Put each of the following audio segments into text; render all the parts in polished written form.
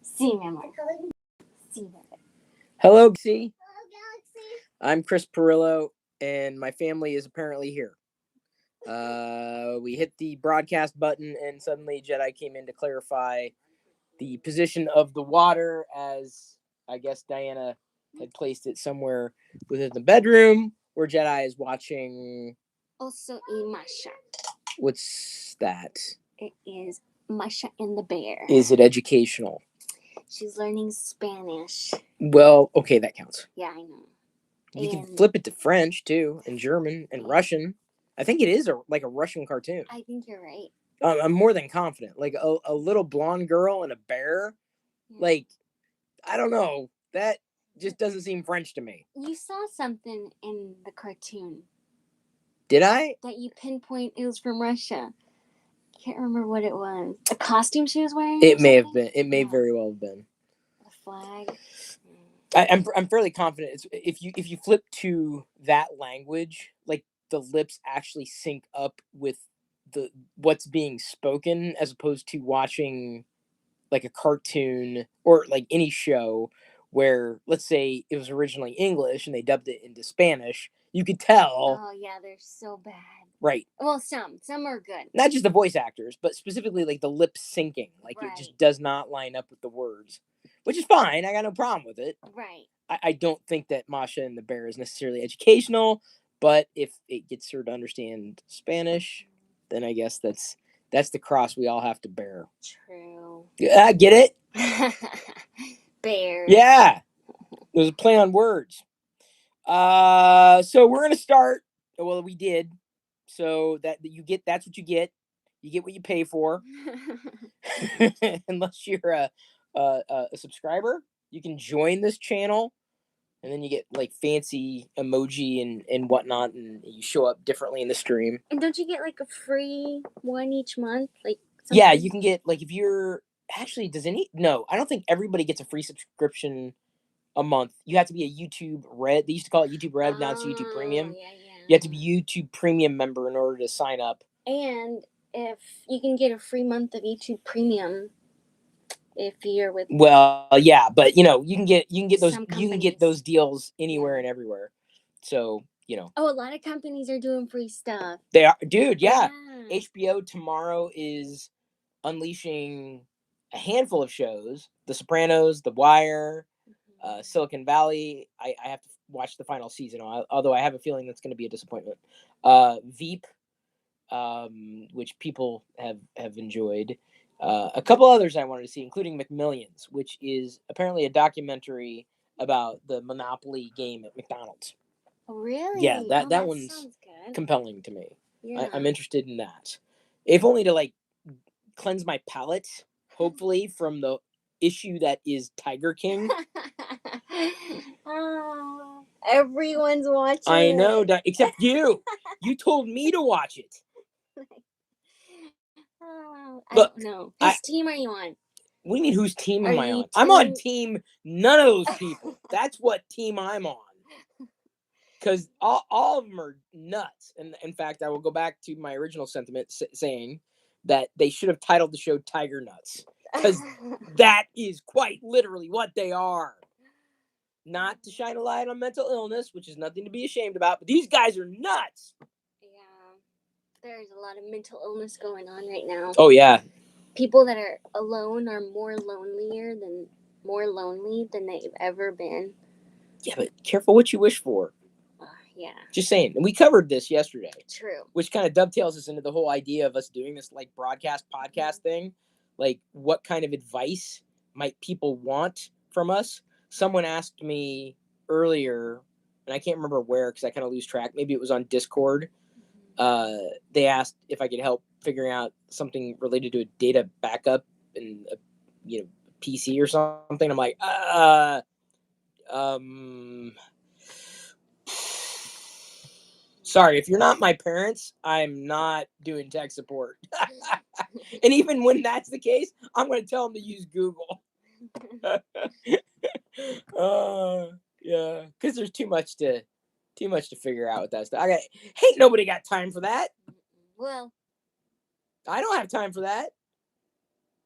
Sí, mi amor. Sí, bebé. Hello, Galaxy. I'm Chris Pirillo, and my family is apparently here. We hit the broadcast button, and suddenly Jedi came in to clarify the position of the water, as I guess Diana had placed it somewhere within the bedroom where Jedi is watching. Also, Masha. What's that? It is Masha and the Bear. Is it educational? She's learning Spanish. Well, okay, that counts. Yeah, I know. You can flip it to French, too, and German, and Russian. I think it is like a Russian cartoon. I think you're right. I'm more than confident. Like a little blonde girl and a bear. Yeah. Like, I don't know. That just doesn't seem French to me. You saw something in the cartoon. Did I? That you pinpoint it was from Russia. Can't remember what it was. A costume she was wearing? It may have been. It may very well have been. A flag? I'm fairly confident. It's, if you flip to that language, like the lips actually sync up with the what's being spoken, as opposed to watching like a cartoon or like any show where, let's say, it was originally English and they dubbed it into Spanish. You could tell. Oh yeah, they're so bad. Right. Well, some are good. Not just the voice actors, but specifically like the lip syncing. Like It just does not line up with the words, which is fine. I got no problem with it. Right. I don't think that Masha and the Bear is necessarily educational, but if it gets her to understand Spanish, then I guess that's the cross we all have to bear. True. Yeah, get it? Bear. Yeah. There's a play on words. So we're gonna start. Well, we did. So that's what you get. You get what you pay for. Unless you're a subscriber, you can join this channel, and then you get like fancy emoji and whatnot, and you show up differently in the stream. And don't you get like a free one each month? Like something? Yeah, you can get like if you're actually no, I don't think everybody gets a free subscription a month. You have to be a YouTube Red. They used to call it YouTube Red. Now it's YouTube Premium. Yeah. You have to be YouTube Premium member in order to sign up. And if you can get a free month of YouTube Premium, if you're with. Well, yeah, but you can get those deals anywhere and everywhere. So Oh, a lot of companies are doing free stuff. They are, dude. Yeah. HBO tomorrow is unleashing a handful of shows: The Sopranos, The Wire. Silicon Valley. I have to watch the final season, although I have a feeling that's going to be a disappointment. Veep, which people have enjoyed. A couple others I wanted to see, including McMillions, which is apparently a documentary about the Monopoly game at McDonald's. Oh, really? Yeah, that one's compelling to me. Yeah. I'm interested in that. If only to like cleanse my palate, hopefully, from the issue that is Tiger King. Oh, everyone's watching. I know, except you. You told me to watch it. I don't know. Whose team are you on? What do you mean, whose team am I on? I'm on team none of those people. That's what team I'm on. Because all of them are nuts. And in fact, I will go back to my original sentiment saying that they should have titled the show Tiger Nuts. Because that is quite literally what they are. Not to shine a light on mental illness, which is nothing to be ashamed about, but these guys are nuts. Yeah. There's a lot of mental illness going on right now. Oh, yeah. People that are alone are more lonely than they've ever been. Yeah, but careful what you wish for. Yeah. Just saying. And we covered this yesterday. True. Which kind of dovetails us into the whole idea of us doing this like broadcast podcast thing. Like, what kind of advice might people want from us? Someone asked me earlier, and I can't remember where because I kind of lose track. Maybe it was on Discord. They asked if I could help figuring out something related to a data backup in a PC or something. I'm like, sorry, if you're not my parents, I'm not doing tech support. And even when that's the case, I'm going to tell them to use Google. Yeah, because there's too much to figure out with that stuff. Ain't nobody got time for that. Well, I don't have time for that.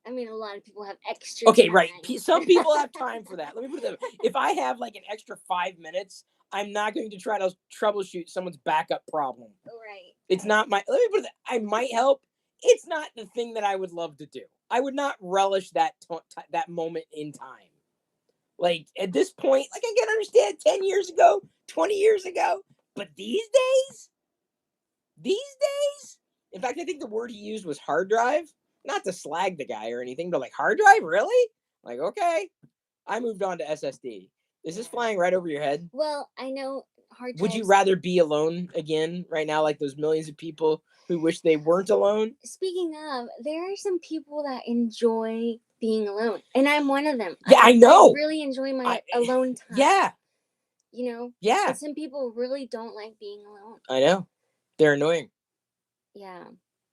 I mean, a lot of people have extra Okay, time. right. Some people have time for that. Let me put it this way. If I have like an extra 5 minutes, I'm not going to try to troubleshoot someone's backup problem. Right. It's not my, let me put it, I might help. It's not the thing that I would love to do. I would not relish that that moment in time. Like at this point, like I can understand 10 years ago, 20 years ago, but these days, in fact, I think the word he used was hard drive. Not to slag the guy or anything, but like hard drive, really? Like, okay. I moved on to SSD. Is this flying right over your head? Well, I know hard drives. Would you rather be alone again right now, like those millions of people who wish they weren't alone? Speaking of, there are some people that enjoy being alone, and I'm one of them. Yeah, I know. I really enjoy my alone time. Yeah. You know? Yeah. But some people really don't like being alone. I know. They're annoying. Yeah.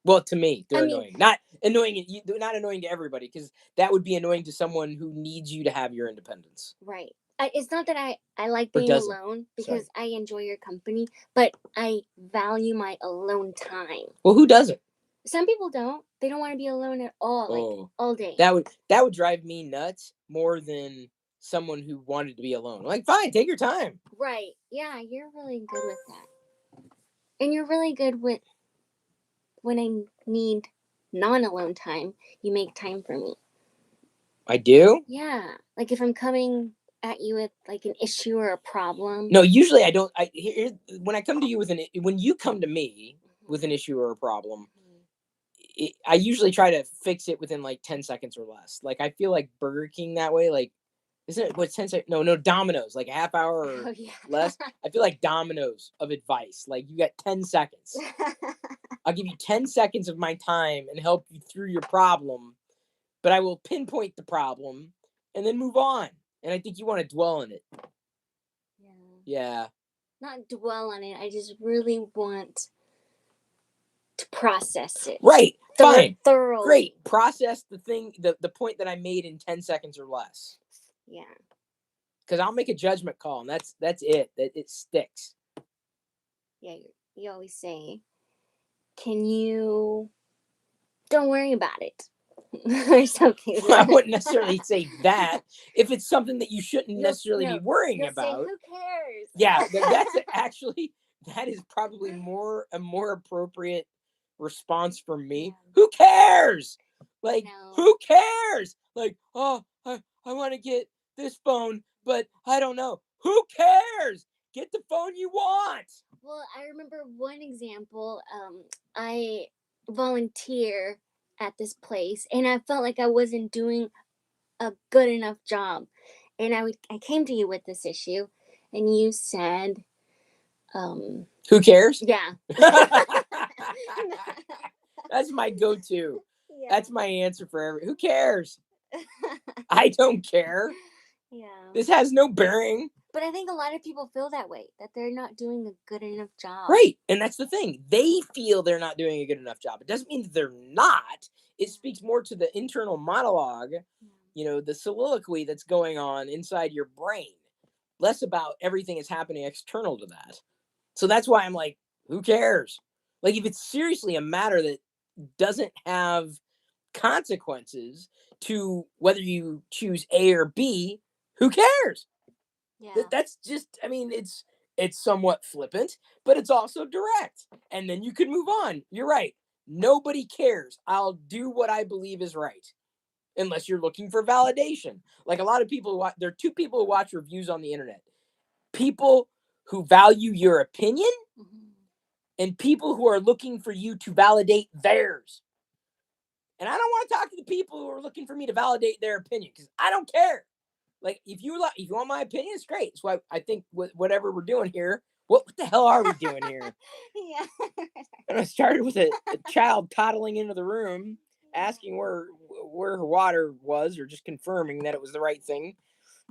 Well, to me, they're annoying. Not annoying. Not annoying to everybody, because that would be annoying to someone who needs you to have your independence. Right. It's not that I like being alone, because I enjoy your company, but I value my alone time. Well, who doesn't? Some people don't. They don't want to be alone at all, like all day. That would drive me nuts more than someone who wanted to be alone. Like, fine, take your time. Right. Yeah, you're really good with that. And you're really good with when I need non-alone time, you make time for me. I do? Yeah. Like if I'm coming at you with like an issue or a problem. No, usually I don't. When I come to you when you come to me with an issue or a problem, I usually try to fix it within like 10 seconds or less. Like I feel like Burger King that way. Like, isn't it what's 10 seconds? No, Domino's, like a half hour or less. I feel like Domino's of advice. Like you got 10 seconds. I'll give you 10 seconds of my time and help you through your problem, but I will pinpoint the problem and then move on. And I think you want to dwell on it. Yeah. Not dwell on it. I just really want to process it. Right. Fine. Thoroughly. Great. Process the thing, the point that I made in 10 seconds or less. Yeah. Because I'll make a judgment call, and that's it. It sticks. Yeah, you always say, "Can you? Don't worry about it," or something. I wouldn't necessarily say that if it's something that you shouldn't necessarily be worrying about. Say, who cares? Yeah, that's actually that is probably a more appropriate response from me. Yeah. Who cares? Like, who cares? Like, oh, I want to get this phone, but I don't know. Who cares? Get the phone you want. Well, I remember one example. I volunteer at this place, and I felt like I wasn't doing a good enough job. And I came to you with this issue, and you said, who cares? Yeah. That's my go-to. Yeah. That's my answer for who cares? I don't care. Yeah. This has no bearing. But I think a lot of people feel that way, that they're not doing a good enough job. Right. And that's the thing. They feel they're not doing a good enough job. It doesn't mean that they're not. It speaks more to the internal monologue, the soliloquy that's going on inside your brain, less about everything that's happening external to that. So that's why I'm like, who cares? Like, if it's seriously a matter that doesn't have consequences to whether you choose A or B, who cares? Yeah. That's just, I mean, it's somewhat flippant, but it's also direct. And then you can move on. You're right. Nobody cares. I'll do what I believe is right. Unless you're looking for validation. Like a lot of people, there are two people who watch reviews on the internet. People who value your opinion and people who are looking for you to validate theirs. And I don't want to talk to the people who are looking for me to validate their opinion because I don't care. Like, if you want my opinion, it's great. So I think whatever we're doing here, what the hell are we doing here? Yeah. And I started with a child toddling into the room, asking where her water was, or just confirming that it was the right thing.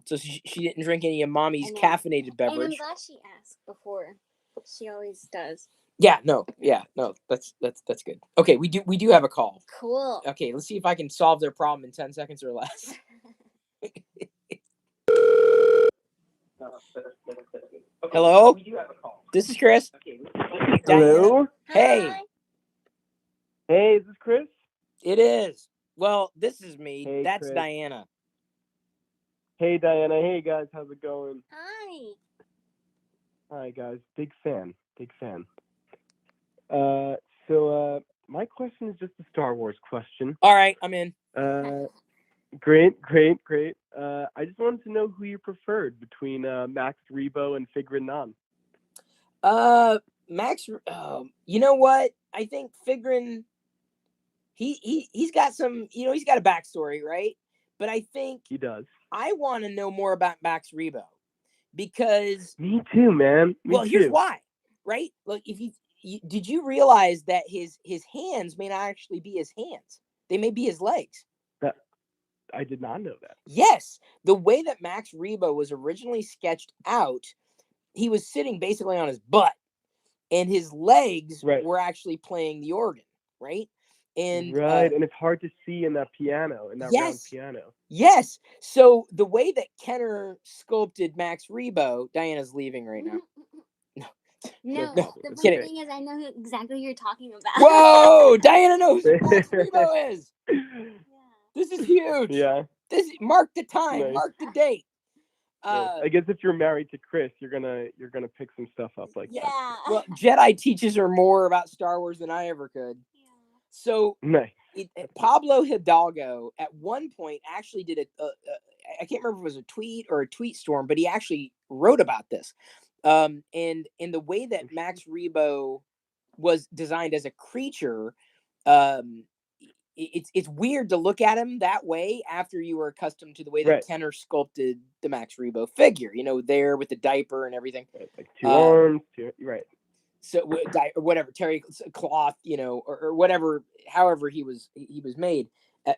So she didn't drink any of mommy's caffeinated beverage. And I'm glad she asked before. She always does. Yeah, no, that's good. Okay, we do have a call. Cool. Okay, let's see if I can solve their problem in 10 seconds or less. Hello? This is Chris. Hello? Hey. Hey, is this Chris? It is. Well, this is me. Hey, That's Chris. Diana. Hey, Diana. Hey, guys. How's it going? Hi. Hi, guys. Big fan. Big fan. Uh, so my question is just a Star Wars question. All right, I'm in. Great, great, great. I just wanted to know who you preferred between Max Rebo and Figrin Nan. Max. You know what? I think Figrin. He's got some. He's got a backstory, right? But I think He does. I want to know more about Max Rebo because. Me too, man. Me Well, here's too. why. Right? Like, if did you realize that his hands may not actually be his hands? They may be his legs. I did not know that. Yes, the way that Max Rebo was originally sketched out, he was sitting basically on his butt, and his legs were actually playing the organ, right? And and it's hard to see in that piano, in that round piano. Yes. So the way that Kenner sculpted Max Rebo, Diana's leaving right now. No, the funny thing is, I know exactly who you're talking about. Whoa, Diana knows who Max Rebo is. This is huge. Yeah. Mark the time. Mark the date. I guess if you're married to Chris, you're gonna pick some stuff up like that. Well, Jedi teaches her more about Star Wars than I ever could. So Pablo Hidalgo at one point actually did I can't remember if it was a tweet or a tweet storm, but he actually wrote about this. And the way that Max Rebo was designed as a creature, it's weird to look at him that way after you were accustomed to the way that Kenner sculpted the Max Rebo figure. There with the diaper and everything, like two arms, So whatever terry cloth, or whatever, however he was made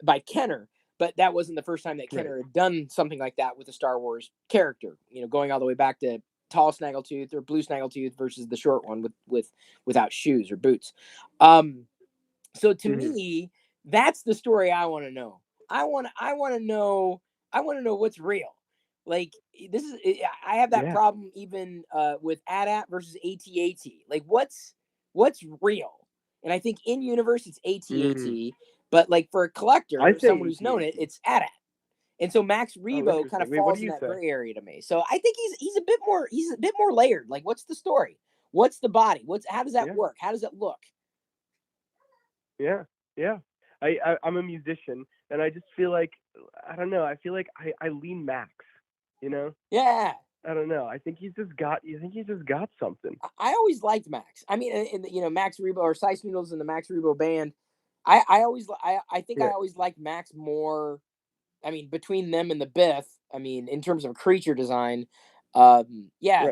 by Kenner. But that wasn't the first time that Kenner had done something like that with a Star Wars character. Going all the way back to tall Snaggletooth or blue Snaggletooth versus the short one without shoes or boots. So to me, that's the story I want to know. I want to know what's real. Like, this is, I have that problem even with AT-AT versus AT-AT. Like, what's real? And I think in universe it's AT-AT, but like for a collector, someone who's known it, it's AT-AT. And so Max Rebo kind of falls in that gray area to me. So I think he's a bit more layered. Like, what's the story? What's the body? How does that work? How does it look? Yeah. I'm a musician, and I just feel like, I don't know. I feel like I lean Max. Yeah. I don't know. I think he's just got something. I always liked Max. I mean, Max Rebo or Sice Noodles and the Max Rebo band. I always liked Max more. I mean, between them and the Biff, I mean, in terms of creature design, I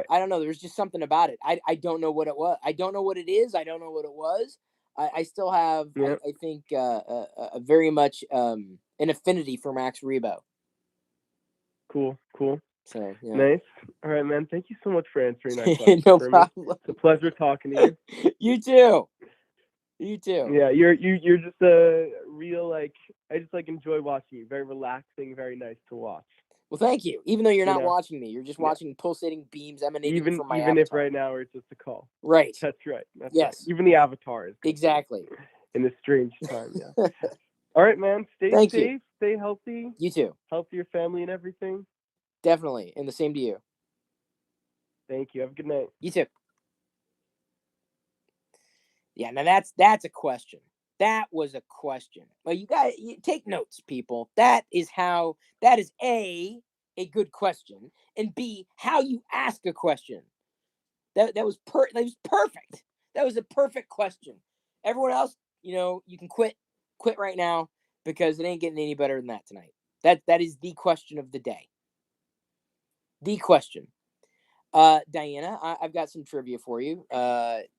don't know. There's just something about it. I don't know what it was. I don't know what it is. I don't know what it was. I still have, I think, a very much an affinity for Max Rebo. Cool. So, nice. All right, man. Thank you so much for answering that question. No problem. It's a pleasure talking to you. You too. Yeah, you're just a real, like, I just enjoy watching you. Very relaxing, very nice to watch. Well, thank you. Even though you're not watching me, you're just watching pulsating beams emanating from my avatar. Even if right now it's just a call. Right. That's right. Yes. Right. Even the avatar is good. Exactly. In this strange time, yeah. All right, man. Stay safe. Stay healthy. You too. Healthy your family and everything. Definitely. And the same to you. Thank you. Have a good night. You too. Yeah, now that's a question. That was a question. Well, you take notes, people. That is A, good question, and B, how you ask a question. That was perfect. That was a perfect question. Everyone else, you can quit right now, because it ain't getting any better than that tonight. That is the question of the day. The question. Diana, I've got some trivia for you.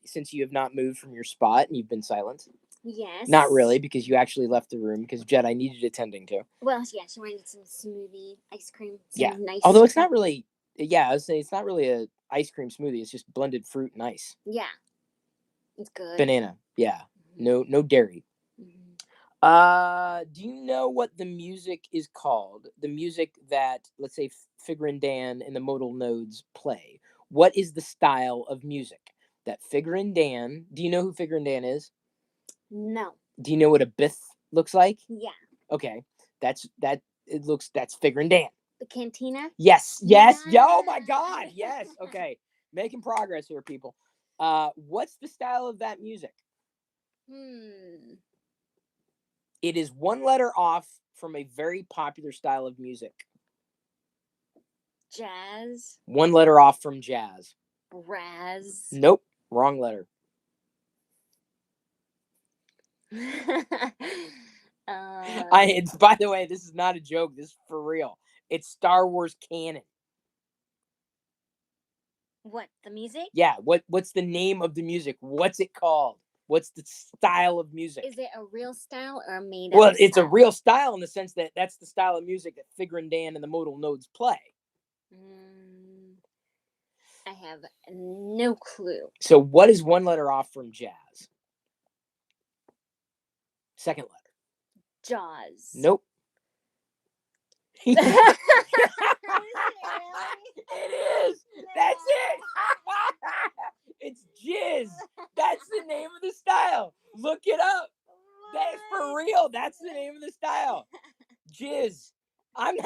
Since you have not moved from your spot and you've been silent. Yes. Not really, because you actually left the room because Jedi needed attending to. Well, yeah, she wanted some smoothie, ice cream. Nice. Although it's not really, I would say it's not really a ice cream smoothie. It's just blended fruit and ice. Yeah. It's good. Banana. Yeah. Mm-hmm. No dairy. Mm-hmm. Do you know what the music is called? The music that, let's say, Figrin Dan and the modal nodes play. What is the style of music that Figrin Dan? Do you know who Figrin Dan is? No. Do you know what a Biff looks like? Yeah. Okay, that's Figure and Dan. The Cantina? Yes. Yeah. Oh my God. Yes. Okay. Making progress here, people. What's the style of that music? It is one letter off from a very popular style of music. Jazz? One letter off from jazz. Raz? Nope. Wrong letter. By the way, this is not a joke. This is for real. It's Star Wars canon. What, the music? Yeah. What's the name of the music? What's it called? What's the style of music? Is it a real style or a made-up Well, it's style? a real style in the sense that that's the style of music that Figure and Dan and the Modal Nodes play. I have no clue. So what is one letter off from jazz? Second letter. Jaws. Nope. Is it really? It is. That's it. It's jizz. That's the name of the style. Look it up. That's for real. That's the name of the style. Jizz. I'm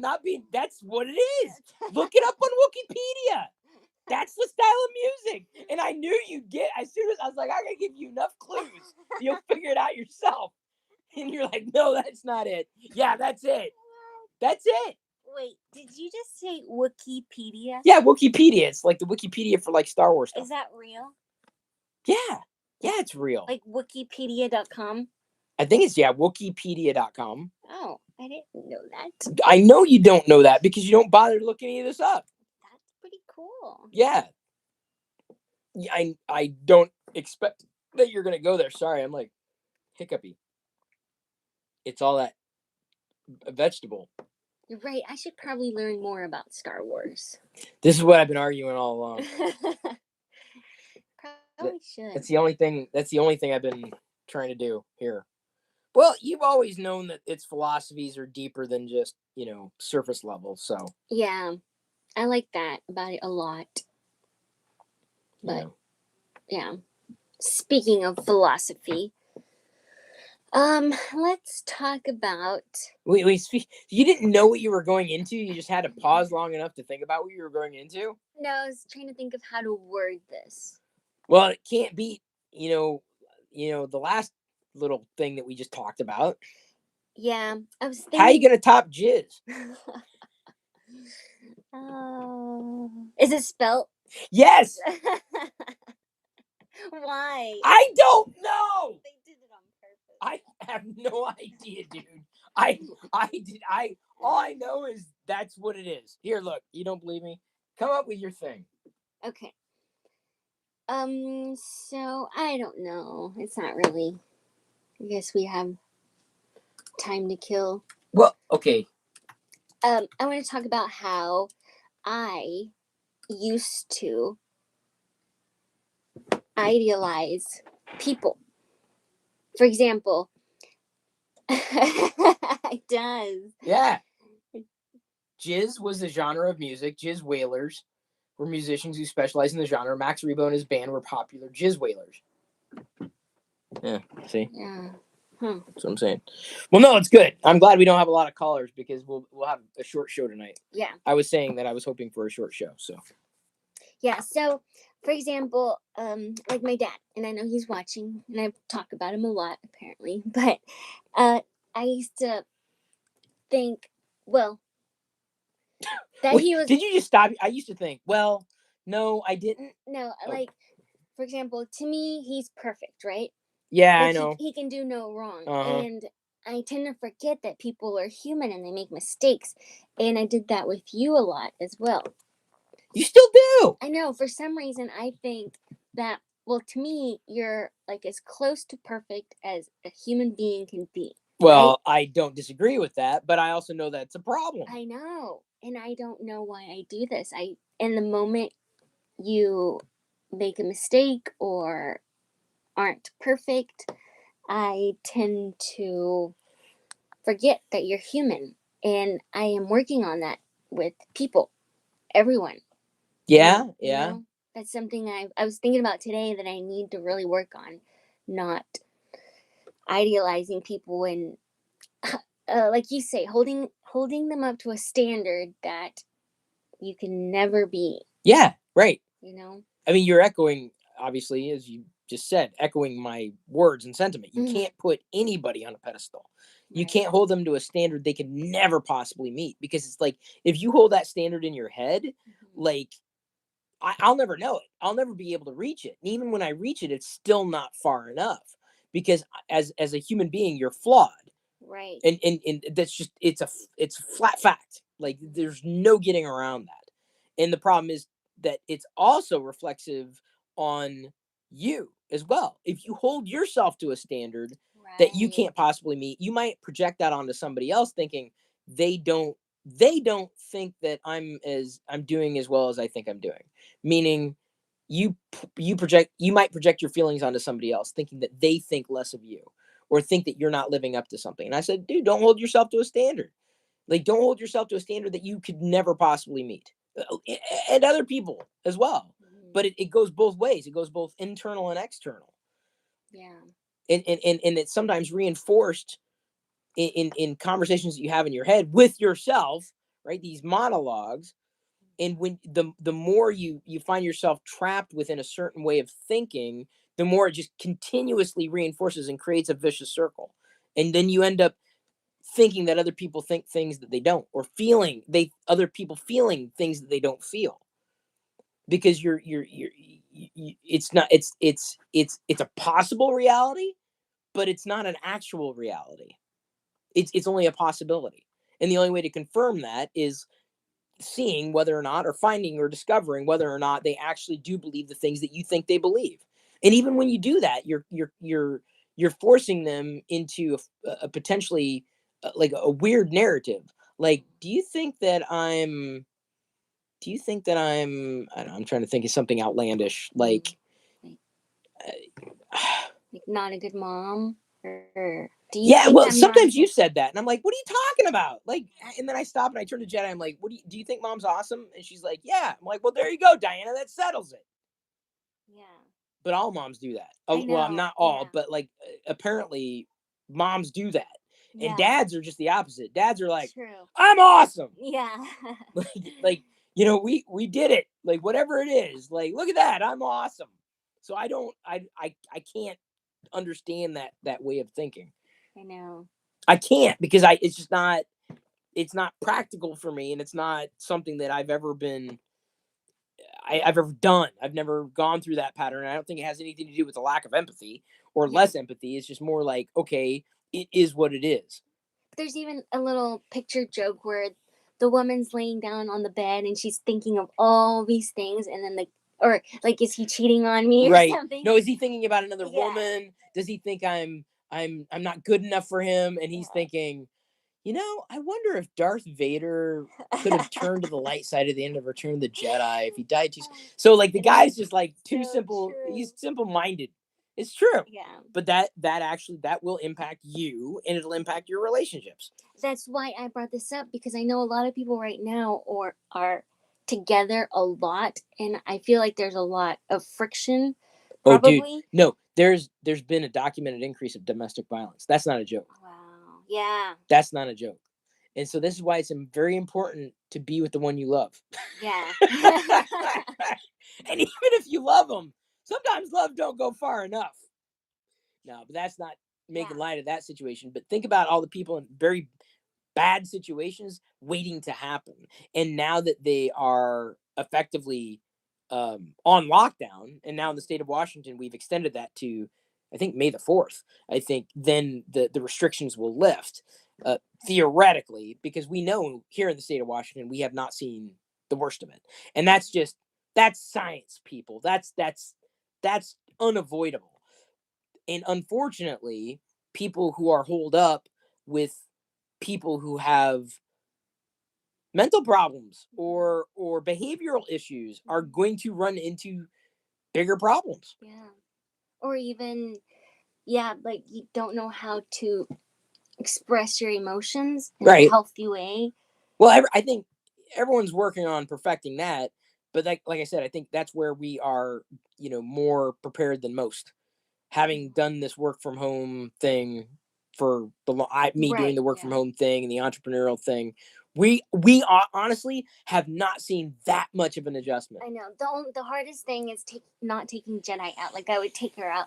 not being. That's what it is. Look it up on Wikipedia. That's the style of music. And I knew you'd get. As soon as I was like, I gotta give you enough clues, you'll figure it out yourself. And you're like, no, that's not it. Yeah, that's it. That's it. Wait, did you just say Wikipedia? Yeah, Wikipedia. It's like the Wikipedia for like Star Wars stuff. Is that real? Yeah. Yeah, it's real. Like Wikipedia.com? I think it's, Wikipedia.com. Oh, I didn't know that. I know you don't know that because you don't bother to look any of this up. That's pretty cool. Yeah. I don't expect that you're going to go there. Sorry, I'm like hiccupy. It's all that vegetable. You're right. I should probably learn more about Star Wars. This is what I've been arguing all along. Probably should. That's the only thing I've been trying to do here. Well, you've always known that its philosophies are deeper than just, surface level. So yeah, I like that about it a lot. But yeah. Speaking of philosophy, let's talk about. Wait. You didn't know what you were going into. You just had to pause long enough to think about what you were going into. No, I was trying to think of how to word this. Well, it can't beat, the last little thing that we just talked about. Yeah, I was thinking. How are you gonna top jizz? Is it spelt? Yes. Why? I don't know. They did it on purpose. I have no idea, dude. All I know is that's what it is. Here, look. You don't believe me? Come up with your thing. Okay. So I don't know. It's not really. I guess we have time to kill. Well, okay. I want to talk about how I used to idealize people. For example, it does. Yeah. Jizz was the genre of music. Jizz wailers were musicians who specialized in the genre. Max Rebo and his band were popular jizz wailers. Yeah, see? Yeah. That's what I'm saying. Well, no, it's good. I'm glad we don't have a lot of callers because we'll have a short show tonight. Yeah. I was saying that I was hoping for a short show, so. Yeah, so, for example, like my dad, and I know he's watching, and I talk about him a lot, apparently, but I used to think, well, that Wait, he was... Did you just stop? I used to think, well, no, I didn't. No, like, for example, to me, he's perfect, right? Yeah, like, I know. He can do no wrong. Uh-huh. And I tend to forget that people are human and they make mistakes. And I did that with you a lot as well. You still do. I know. For some reason, I think that, well, to me, you're like as close to perfect as a human being can be. Well, right? I don't disagree with that, but I also know that's a problem. I know. And I don't know why I do this. In the moment you make a mistake or aren't perfect, I tend to forget that you're human. And I am working on that with people, everyone. Yeah, you know? That's something I was thinking about today that I need to really work on, not idealizing people and like you say, holding them up to a standard that you can never be. Yeah, right. You know. I mean, you're echoing, obviously, as you just said, echoing my words and sentiment. You can't put anybody on a pedestal. You can't hold them to a standard they could never possibly meet, because it's like, if you hold that standard in your head, like, I'll never know it. I'll never be able to reach it. And even when I reach it, it's still not far enough, because as a human being, you're flawed. Right. And that's just, it's a flat fact. Like, there's no getting around that. And the problem is that it's also reflexive on you as well. If you hold yourself to a standard that you can't possibly meet, you might project that onto somebody else, thinking they don't think that I'm doing as well as I think I'm doing. Meaning, you might project your feelings onto somebody else, thinking that they think less of you, or think that you're not living up to something. And I said, dude, don't hold yourself to a standard. Like, don't hold yourself to a standard that you could never possibly meet, and other people as well. But it goes both ways. It goes both internal and external. Yeah. And it's sometimes reinforced in conversations that you have in your head with yourself, right? These monologues. And when the more you find yourself trapped within a certain way of thinking, the more it just continuously reinforces and creates a vicious circle. And then you end up thinking that other people think things that they don't, or feeling other people feeling things that they don't feel, because it's not, it's a possible reality, but it's not an actual reality. It's only a possibility. And the only way to confirm that is seeing whether or not, or finding or discovering whether or not they actually do believe the things that you think they believe. And even when you do that, you're forcing them into a potentially like a weird narrative. Like, do you think that I'm I don't know, I'm trying to think of something outlandish, like like not a good mom, or do you yeah, think well, I'm not sometimes you said that, and I'm like, what are you talking about? Like, and then I stop and I turn to Jedi. I'm like, do you think mom's awesome? And she's like, yeah. I'm like, well, there you go, Diana. That settles it. Yeah. But all moms do that. I Well, know. not all, but like, apparently moms do that. Yeah. And dads are just the opposite. Dads are like, True. I'm awesome. Yeah. like, you know, we did it. Like, whatever it is, like, look at that, I'm awesome. So I can't understand that way of thinking. I know. I can't, because it's not practical for me, and it's not something that I've ever done. I've never gone through that pattern. I don't think it has anything to do with the lack of empathy or less empathy. It's just more like, okay, it is what it is. There's even a little picture joke where the woman's laying down on the bed and she's thinking of all these things, and then or like, is he cheating on me or something? No, is he thinking about another woman? Does he think I'm not good enough for him? And he's thinking, you know, I wonder if Darth Vader could have turned to the light side at the end of Return of the Jedi if he died too. So like, the guy's just like too simple. True. He's simple-minded. It's true. Yeah. But that will impact you, and it'll impact your relationships. That's why I brought this up, because I know a lot of people right now are together a lot, and I feel like there's a lot of friction. Probably. Oh, dude, no, there's been a documented increase of domestic violence. That's not a joke. Wow. Yeah. That's not a joke. And so this is why it's very important to be with the one you love. Yeah. And even if you love them, sometimes love don't go far enough. No, but that's not making light of that situation. But think about all the people in very bad situations waiting to happen. And now that they are effectively on lockdown, and now in the state of Washington, we've extended that to, I think, May the 4th. I think then the restrictions will lift, theoretically, because we know here in the state of Washington, we have not seen the worst of it. And that's science, people. That's unavoidable. And unfortunately, people who are holed up with people who have mental problems or behavioral issues are going to run into bigger problems. Yeah. Or even, like, you don't know how to express your emotions in a healthy way. Well, I think everyone's working on perfecting that, but like I said, I think that's where we are, more prepared than most. Having done this work from home thing for me doing the work yeah. from home thing and the entrepreneurial thing. We honestly have not seen that much of an adjustment. I know. The hardest thing is not taking Jedi out. Like, I would take her out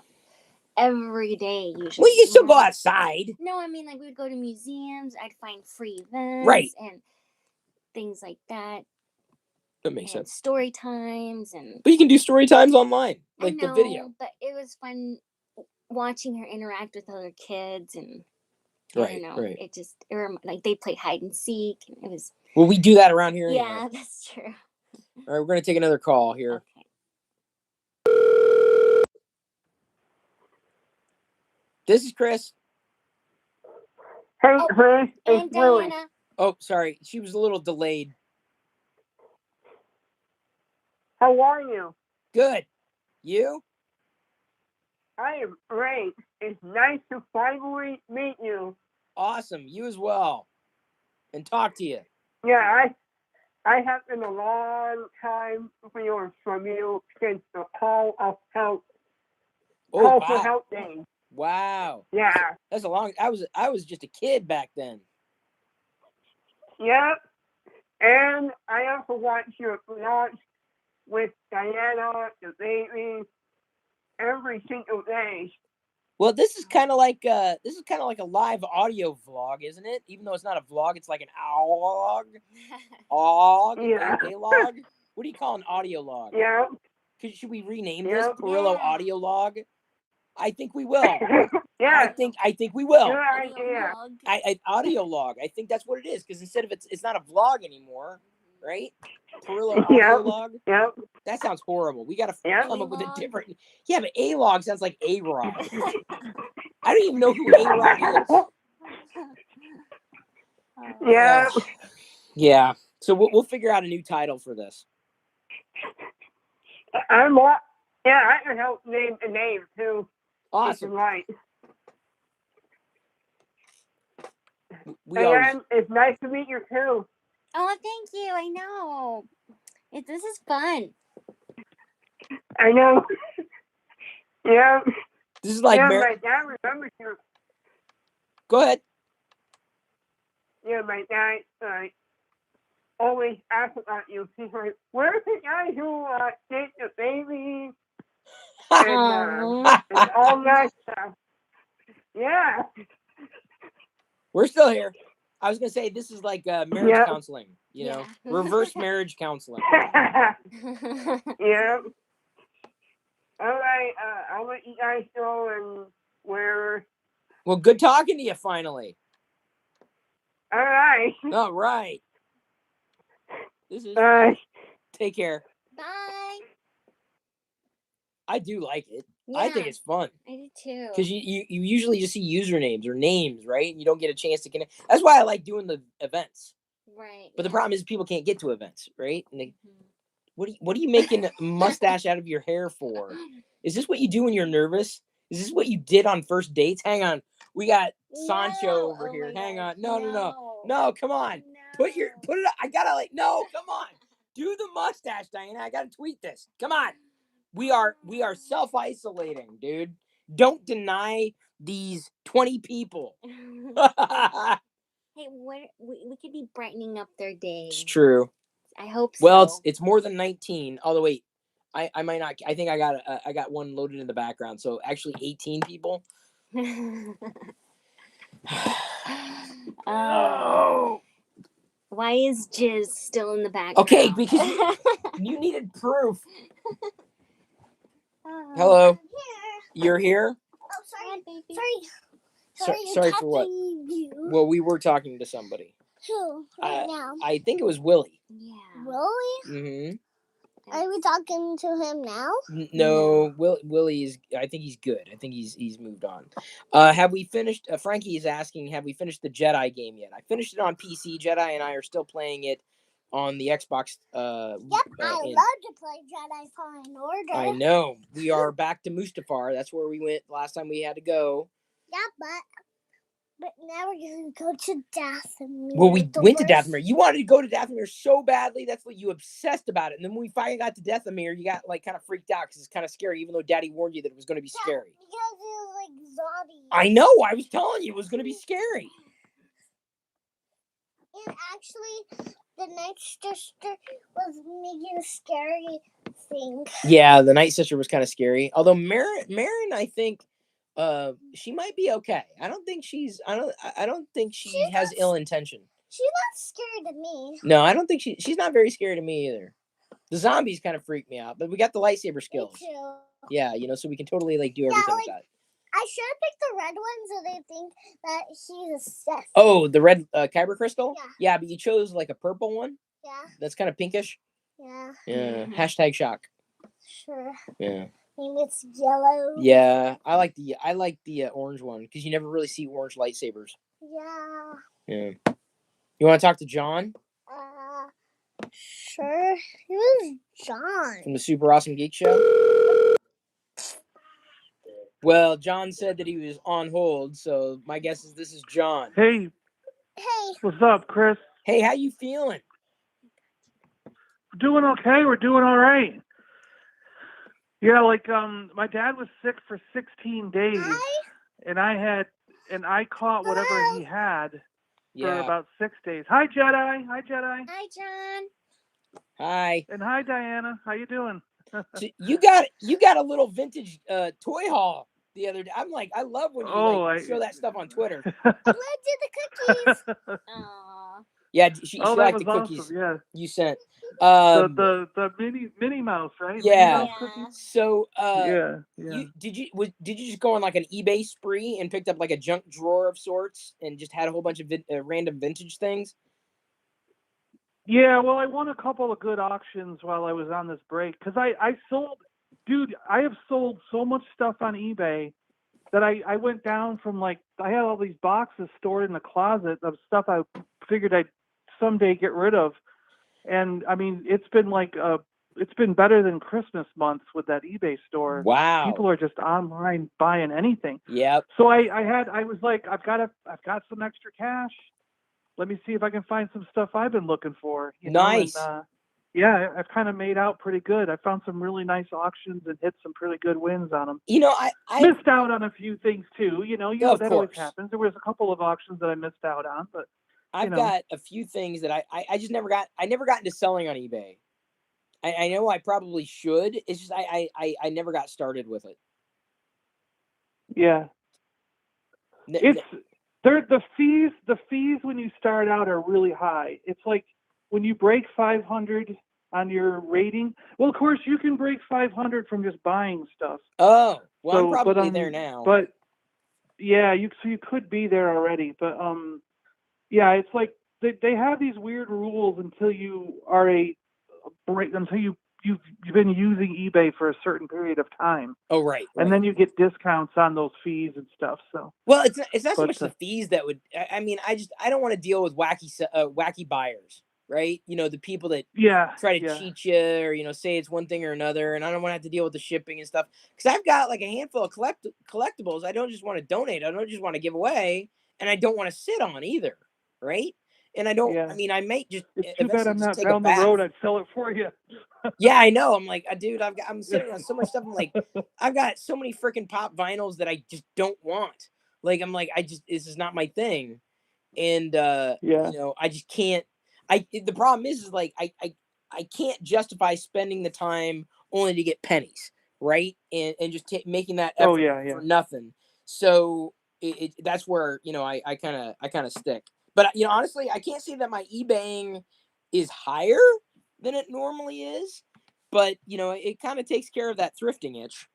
every day usually. Well, you can still go outside. No, I mean, like, we would go to museums. I'd find free events. Right. And things like that. That makes sense. Story times But you can do story times online, like I know, the video. But it was fun watching her interact with other kids, and I don't know. Right. It just like they play hide and seek, and it was. Well, we do that around here. Yeah, anyway. that's true. All right, we're gonna take another call here. Okay. This is Chris. Hey, Chris, And it's Willie. Diana. Oh, sorry, she was a little delayed. How are you? Good. You? I am great. It's nice to finally meet you. Awesome. You as well. And talk to you. Yeah, I have been a long time from you since the call of help. Call for help day. Wow. Yeah. That's a long. I was just a kid back then. Yeah. And I also watch your vlogs with Diana, the baby, every single day. Well, this is kind of like a live audio vlog, isn't it? Even though it's not a vlog, it's like an log. Yeah. A log. What do you call an audio log? Yeah. Should we rename this Pirillo audio log? I think we will. Yeah. I think we will. Good idea. Audio log. I think that's what it is, because instead of it's not a vlog anymore, right? Pirillo audio log. Yep. That sounds horrible. We got to come up with a different. Yeah, but A log sounds like A Rod. I don't even know who A Rod is. Yeah. Yeah. So we'll figure out a new title for this. I can help name a name too. Awesome. Right. And it's nice to meet you too. Oh, thank you. I know. This is fun. I know. Yeah. This is like my dad remembers you. Go ahead. Yeah, my dad always asks about you. He's like, "Where's the guy who did the baby?" And all that stuff. Yeah. We're still here. I was gonna say this is like marriage counseling, you know, reverse marriage counseling. Yeah. All right. I'll let you guys go and where. Well, good talking to you finally. All right. All right. This is. Take care. Bye. I do like it. Yeah, I think it's fun. I do too. Because you usually just see usernames or names, right? And you don't get a chance to connect. That's why I like doing the events. Right. But the problem is people can't get to events, right? And they, what are you making a mustache out of your hair for? Is this what you do when you're nervous? Is this what you did on first dates? Hang on. We got Sancho over here. Hang on. No, come on. No. Put it up. I gotta no, come on. Do the mustache, Diana. I gotta tweet this. Come on. We are self-isolating, dude. Don't deny these 20 people. Hey, we could be brightening up their day. It's true. I hope so. Well, it's more than 19. Although wait, I might not. I think I got one loaded in the background. So actually 18 people. Oh. Why is Jizz still in the background? Okay, because you needed proof. Hello. You're here? Oh, sorry, baby. Sorry for what? You. Well, we were talking to somebody. Who? Right now? I think it was Willie. Yeah. Really? Mm-hmm. Are we talking to him now? No, Willie is. I think he's good. I think he's moved on. Have we finished? Frankie is asking, have we finished the Jedi game yet? I finished it on PC. Jedi and I are still playing it on the Xbox. Yep, I love to play Jedi Fallen Order. I know. We are back to Mustafar. That's where we went last time we had to go. Yeah, but But now we're going to go to Dathomir. Well, we went to Dathomir. You wanted to go to Dathomir so badly. That's what you obsessed about it. And then when we finally got to Dathomir, you got like kind of freaked out because it's kind of scary, even though Daddy warned you that it was going to be scary. Because it was like zombies. I know. I was telling you it was going to be scary. And actually, the Night Sister was making a scary thing. Yeah, the Night Sister was kind of scary. Although Marin, I think, she might be okay. I don't think she has ill intention. She's not scared of me. No, I don't think she's not very scared of me either. The zombies kind of freak me out, but we got the lightsaber skills. Me too. Yeah, so we can totally like do everything with that. I should have picked the red one so they think that he's a Sith. Oh, the red kyber crystal? Yeah. Yeah, but you chose like a purple one? Yeah. That's kind of pinkish? Yeah. Yeah. Hashtag shock. Sure. Yeah. Maybe it's yellow. Yeah, I like the orange one because you never really see orange lightsabers. Yeah. Yeah. You want to talk to John? Sure. Who's John? From the Super Awesome Geek Show? Well, John said that he was on hold, so my guess is this is John. Hey. Hey. What's up, Chris? Hey, how you feeling? Doing okay. We're doing all right. Yeah, like my dad was sick for 16 days, and I caught whatever he had for about 6 days. Hi, Jedi. Hi, Jedi. Hi, John. Hi. And hi, Diana. How you doing? So you got a little vintage toy haul the other day. I'm like, I love when you show that stuff on Twitter. Let's do the cookies. Aww. Yeah, she liked the cookies. Awesome. Yeah. You sent. The Minnie Mouse, right? Yeah. Minnie Mouse cookies? So yeah. Did you just go on like an eBay spree and picked up like a junk drawer of sorts and just had a whole bunch of random vintage things? Yeah, well, I won a couple of good auctions while I was on this break because I have sold so much stuff on eBay that I went down from I had all these boxes stored in the closet of stuff I figured I'd someday get rid of. And I mean, it's been better than Christmas months with that eBay store. Wow. People are just online buying anything. Yep. So I was like, I've got some extra cash. Let me see if I can find some stuff I've been looking for. Nice. And, yeah, I've kind of made out pretty good. I found some really nice auctions and hit some pretty good wins on them. I missed out on a few things too. That always happens. There was a couple of auctions that I missed out on, but I've got a few things that I just never got into selling on eBay. I know I probably should. It's just I never got started with it. Yeah. The fees when you start out are really high. It's like when you break 500 on your rating. Well, of course you can break 500 from just buying stuff. Oh, well, I'm probably there now. But yeah, you could be there already. But yeah, it's like they have these weird rules until you are you've been using eBay for a certain period of time. Oh, right. And then you get discounts on those fees and stuff. So well, it's not so much the fees that would. I mean, I don't want to deal with wacky buyers, right? The people that try to cheat you or say it's one thing or another, and I don't want to have to deal with the shipping and stuff because I've got like a handful of collectibles. I don't just want to donate. I don't just want to give away, and I don't want to sit on either, right? And I don't. I mean, I might just. It's too bad I'm not down the road. I'd sell it for you. Yeah, I know. I'm like, dude, I'm sitting on so much stuff. I'm like, I've got so many freaking pop vinyls that I just don't want. Like, I'm like, this is not my thing. And I just can't. The problem is like I can't justify spending the time only to get pennies, right? And just making that effort for nothing. So that's where I kind of stick. But honestly, I can't say that my eBaying is higher than it normally is, but it kind of takes care of that thrifting itch.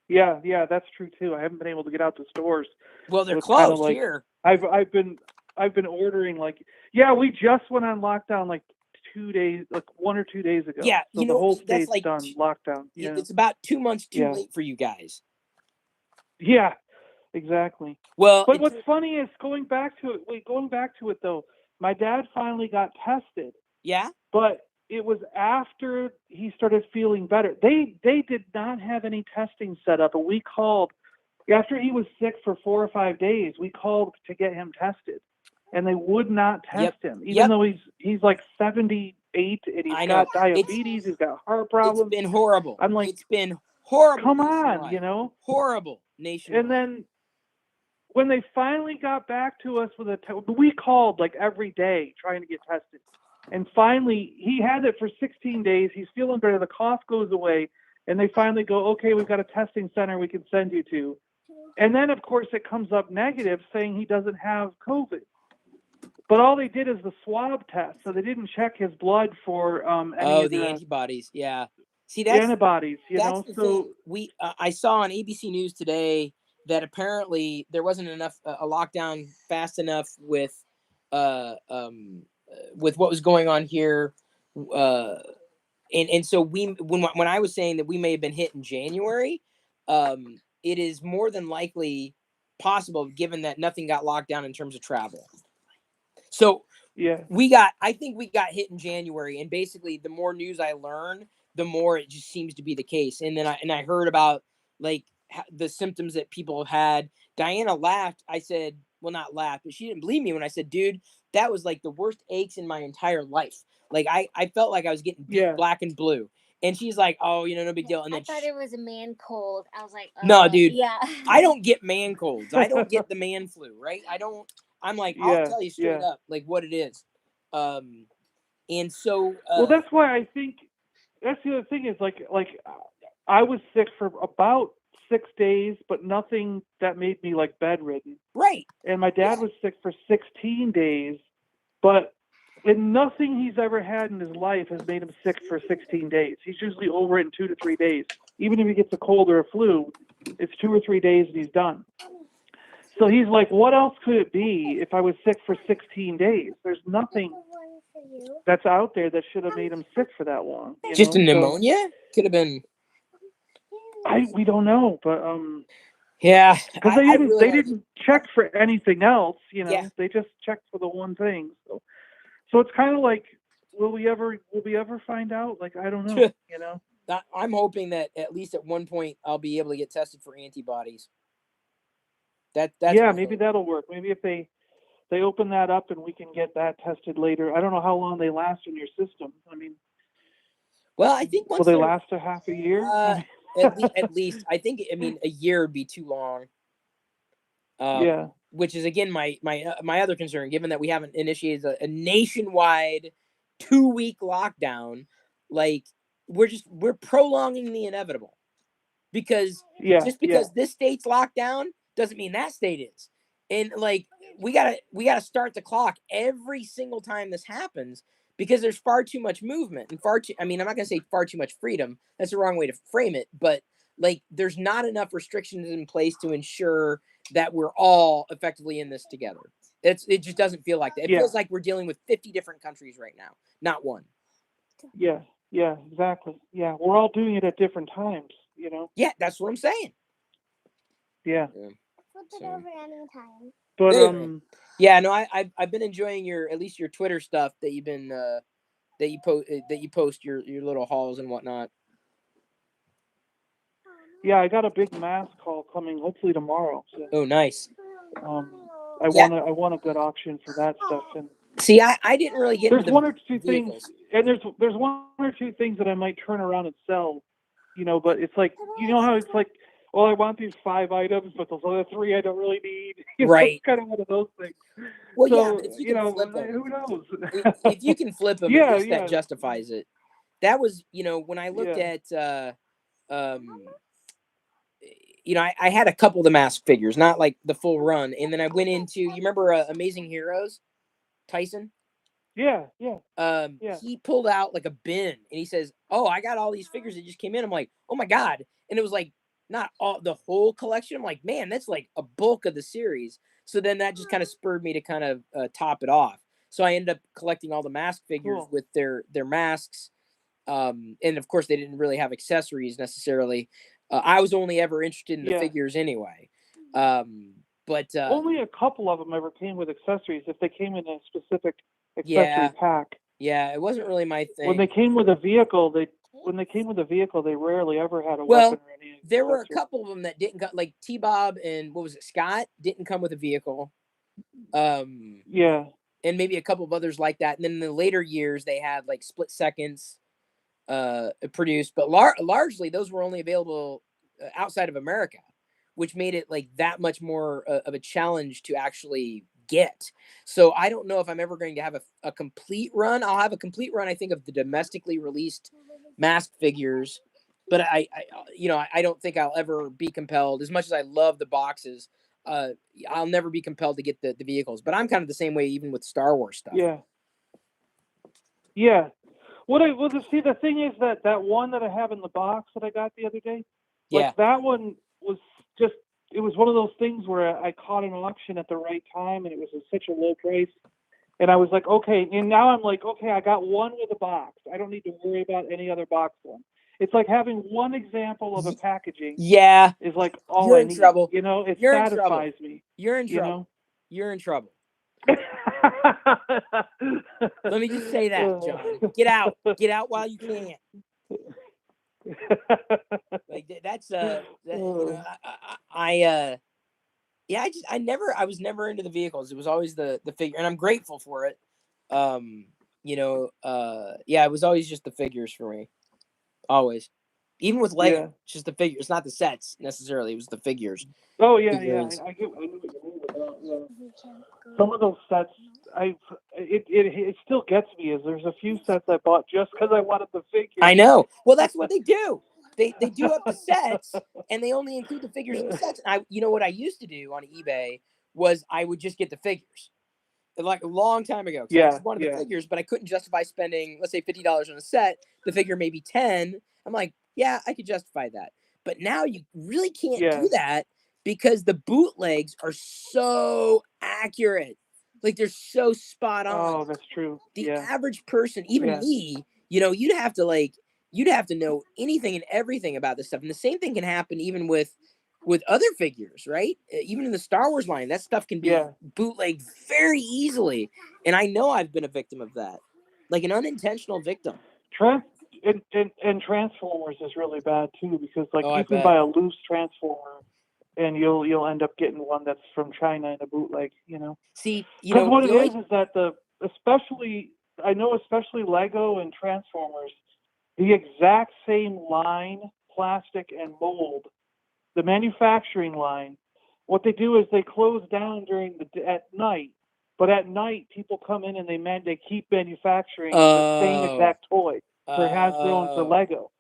Yeah, that's true too. I haven't been able to get out to stores. Well, they're closed here. I've been ordering we just went on lockdown 2 days, 1 or 2 days ago. Yeah, so the whole state's done lockdown. Yeah, it's about 2 months too late for you guys. Yeah, exactly. Well, but what's funny is going back to it though. My dad finally got tested. Yeah, but it was after he started feeling better. They did not have any testing set up, and we called After he was sick for 4 or 5 days, we called to get him tested, and they would not test him, even though he's like 78 and he's got diabetes, he's got heart problems. It's been horrible. I'm like, it's been horrible. Come on, you know, horrible nationwide. And then when they finally got back to us with we called like every day trying to get tested, and finally he had it for 16 days. He's feeling better. The cough goes away, and they finally go, okay, we've got a testing center we can send you to. And then, of course, it comes up negative saying he doesn't have COVID. But all they did is the swab test, so they didn't check his blood for any of the antibodies. Yeah, see, that's antibodies. That's the thing. We I saw on ABC News today that apparently there wasn't enough a lockdown fast enough with what was going on here, and so when I was saying that we may have been hit in January, it is more than likely possible given that nothing got locked down in terms of travel. So I think we got hit in January, and basically the more news I learn, the more it just seems to be the case. And then I heard about like the symptoms that people have had. Diana laughed. I said, well, not laughed, but she didn't believe me when I said, dude, that was like the worst aches in my entire life. Like I felt like I was getting beat black and blue. And she's like, oh, no big deal. And then I thought it was a man cold. I was like, no, dude. Yeah. I don't get man colds. I don't get the man flu, right? I'm like, I'll tell you straight up, like what it is. And so. Well, that's why I think that's the other thing is like I was sick for about 6 days, but nothing that made me like bedridden. Right. And my dad was sick for 16 days, but nothing he's ever had in his life has made him sick for 16 days. He's usually over it in 2 to 3 days. Even if he gets a cold or a flu, it's 2 or 3 days and he's done. So he's like, what else could it be if I was sick for 16 days? There's nothing that's out there that should have made him sick for that long. Just a pneumonia? Could have been. We don't know, but yeah, because they didn't check for anything else, They just checked for the one thing. So it's kind of like, will we ever find out? Like, I don't know, I'm hoping that at least at one point I'll be able to get tested for antibodies. That's maybe that'll work. Maybe if they open that up and we can get that tested later. I don't know how long they last in your system. I mean, well, I think will they last a half a year? At least I think. I mean, a year would be too long. Which is again my other concern, given that we haven't initiated a nationwide 2-week lockdown. Like we're prolonging the inevitable, because this state's locked down doesn't mean that state is, and like we gotta start the clock every single time this happens, because there's far too much movement and I'm not gonna say far too much freedom. That's the wrong way to frame it, but like there's not enough restrictions in place to ensure that we're all effectively in this together. It just doesn't feel like that. It feels like we're dealing with 50 different countries right now, not one. Yeah, exactly. Yeah, we're all doing it at different times, Yeah, that's what I'm saying. Yeah. Flip it over anytime. But yeah, no, I've been enjoying at least your Twitter stuff that you've been that you post your little hauls and whatnot. Yeah, I got a big mass call coming hopefully tomorrow. So, oh, nice. I want a good auction for that stuff. And see, I didn't really get. There's one or two things, and there's one or two things that I might turn around and sell, But it's like, how it's like, well, I want these 5 items, but those other 3 I don't really need. Right. It's kind of one of those things. Well, so, but if you can flip them, who knows? if you can flip them, at least that justifies it. That was, when I looked at, I had a couple of the mask figures, not like the full run, and then I went into, you remember Amazing Heroes, Tyson? Yeah. He pulled out like a bin, and he says, "Oh, I got all these figures that just came in." I'm like, "Oh my god!" And it was like not all the whole collection. I'm like, "Man, that's like a bulk of the series." So then that just kind of spurred me to kind of top it off. So I ended up collecting all the mask figures with their masks, and of course they didn't really have accessories necessarily. I was only ever interested in the figures anyway. But only a couple of them ever came with accessories if they came in a specific accessory pack. Yeah, it wasn't really my thing. When they came with a vehicle, they rarely ever had a weapon or anything. There were a couple of them that didn't come, like T-Bob and what was it, Scott, didn't come with a vehicle. Yeah. And maybe a couple of others like that. And then in the later years, they had like split seconds produced, but largely those were only available outside of America, which made it like that much more of a challenge to actually get. So I don't know if I'm ever going to have a complete run. I'll have a complete run, I think, of the domestically released masked figures, but I don't think I'll ever be compelled, as much as I love the boxes. I'll never be compelled to get the vehicles, but I'm kind of the same way even with Star Wars stuff. Yeah. See, the thing is that one that I have in the box that I got the other day, that one was just, it was one of those things where I caught an auction at the right time, and it was at such a low price. And I was like, okay, and now I'm like, okay, I got one with a box. I don't need to worry about any other box one. It's like having one example of a packaging. Yeah. Is like all You're I in need. trouble. You know, it You're satisfies me. You're in trouble. You know? You're in trouble. Let me just say that, John. Get out while you can. Like that's I was never into the vehicles. It was always the figure, and I'm grateful for it. It was always just the figures for me. Always. Even with Lego, it's just the figures. It's not the sets necessarily. It was the figures. Oh yeah, figurines. I knew what you mean with that. Yeah. Some of those sets, it still gets me. Is there's a few sets I bought just because I wanted the figures. I know. Well, that's what they do. They do up the sets, and they only include the figures in the sets. And what I used to do on eBay was I would just get the figures. Like a long time ago, because I just wanted the figures, but I couldn't justify spending, let's say, $50 on a set. The figure maybe 10. I'm like, yeah, I could justify that. But now you really can't do that because the bootlegs are so accurate. Like they're so spot on. Oh, that's true. The average person, even me, you'd have to know anything and everything about this stuff. And the same thing can happen even with other figures, right? Even in the Star Wars line, that stuff can be bootlegged very easily. And I know I've been a victim of that, like an unintentional victim. And Transformers is really bad too, because you can buy a loose Transformer, and you'll end up getting one that's from China in a bootleg. See, because what it is that especially Lego and Transformers, the exact same line, plastic and mold. The manufacturing line, what they do is they close down at night, but at night people come in and they keep manufacturing the same exact toy for Hasbro and for Lego.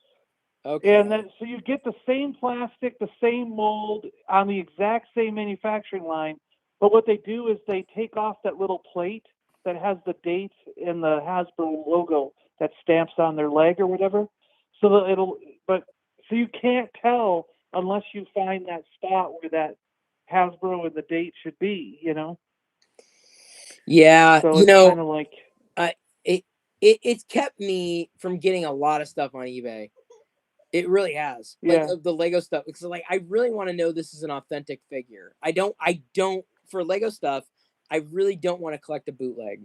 Okay. And then so you get the same plastic, the same mold on the exact same manufacturing line, but what they do is they take off that little plate that has the date and the Hasbro logo that stamps on their leg or whatever. So you can't tell unless you find that spot where that Hasbro and the date should be, Yeah, so it's kind of like it's kept me from getting a lot of stuff on eBay. It really has. Like the Lego stuff, because I really want to know this is an authentic figure. I don't for Lego stuff. I really don't want to collect a bootleg.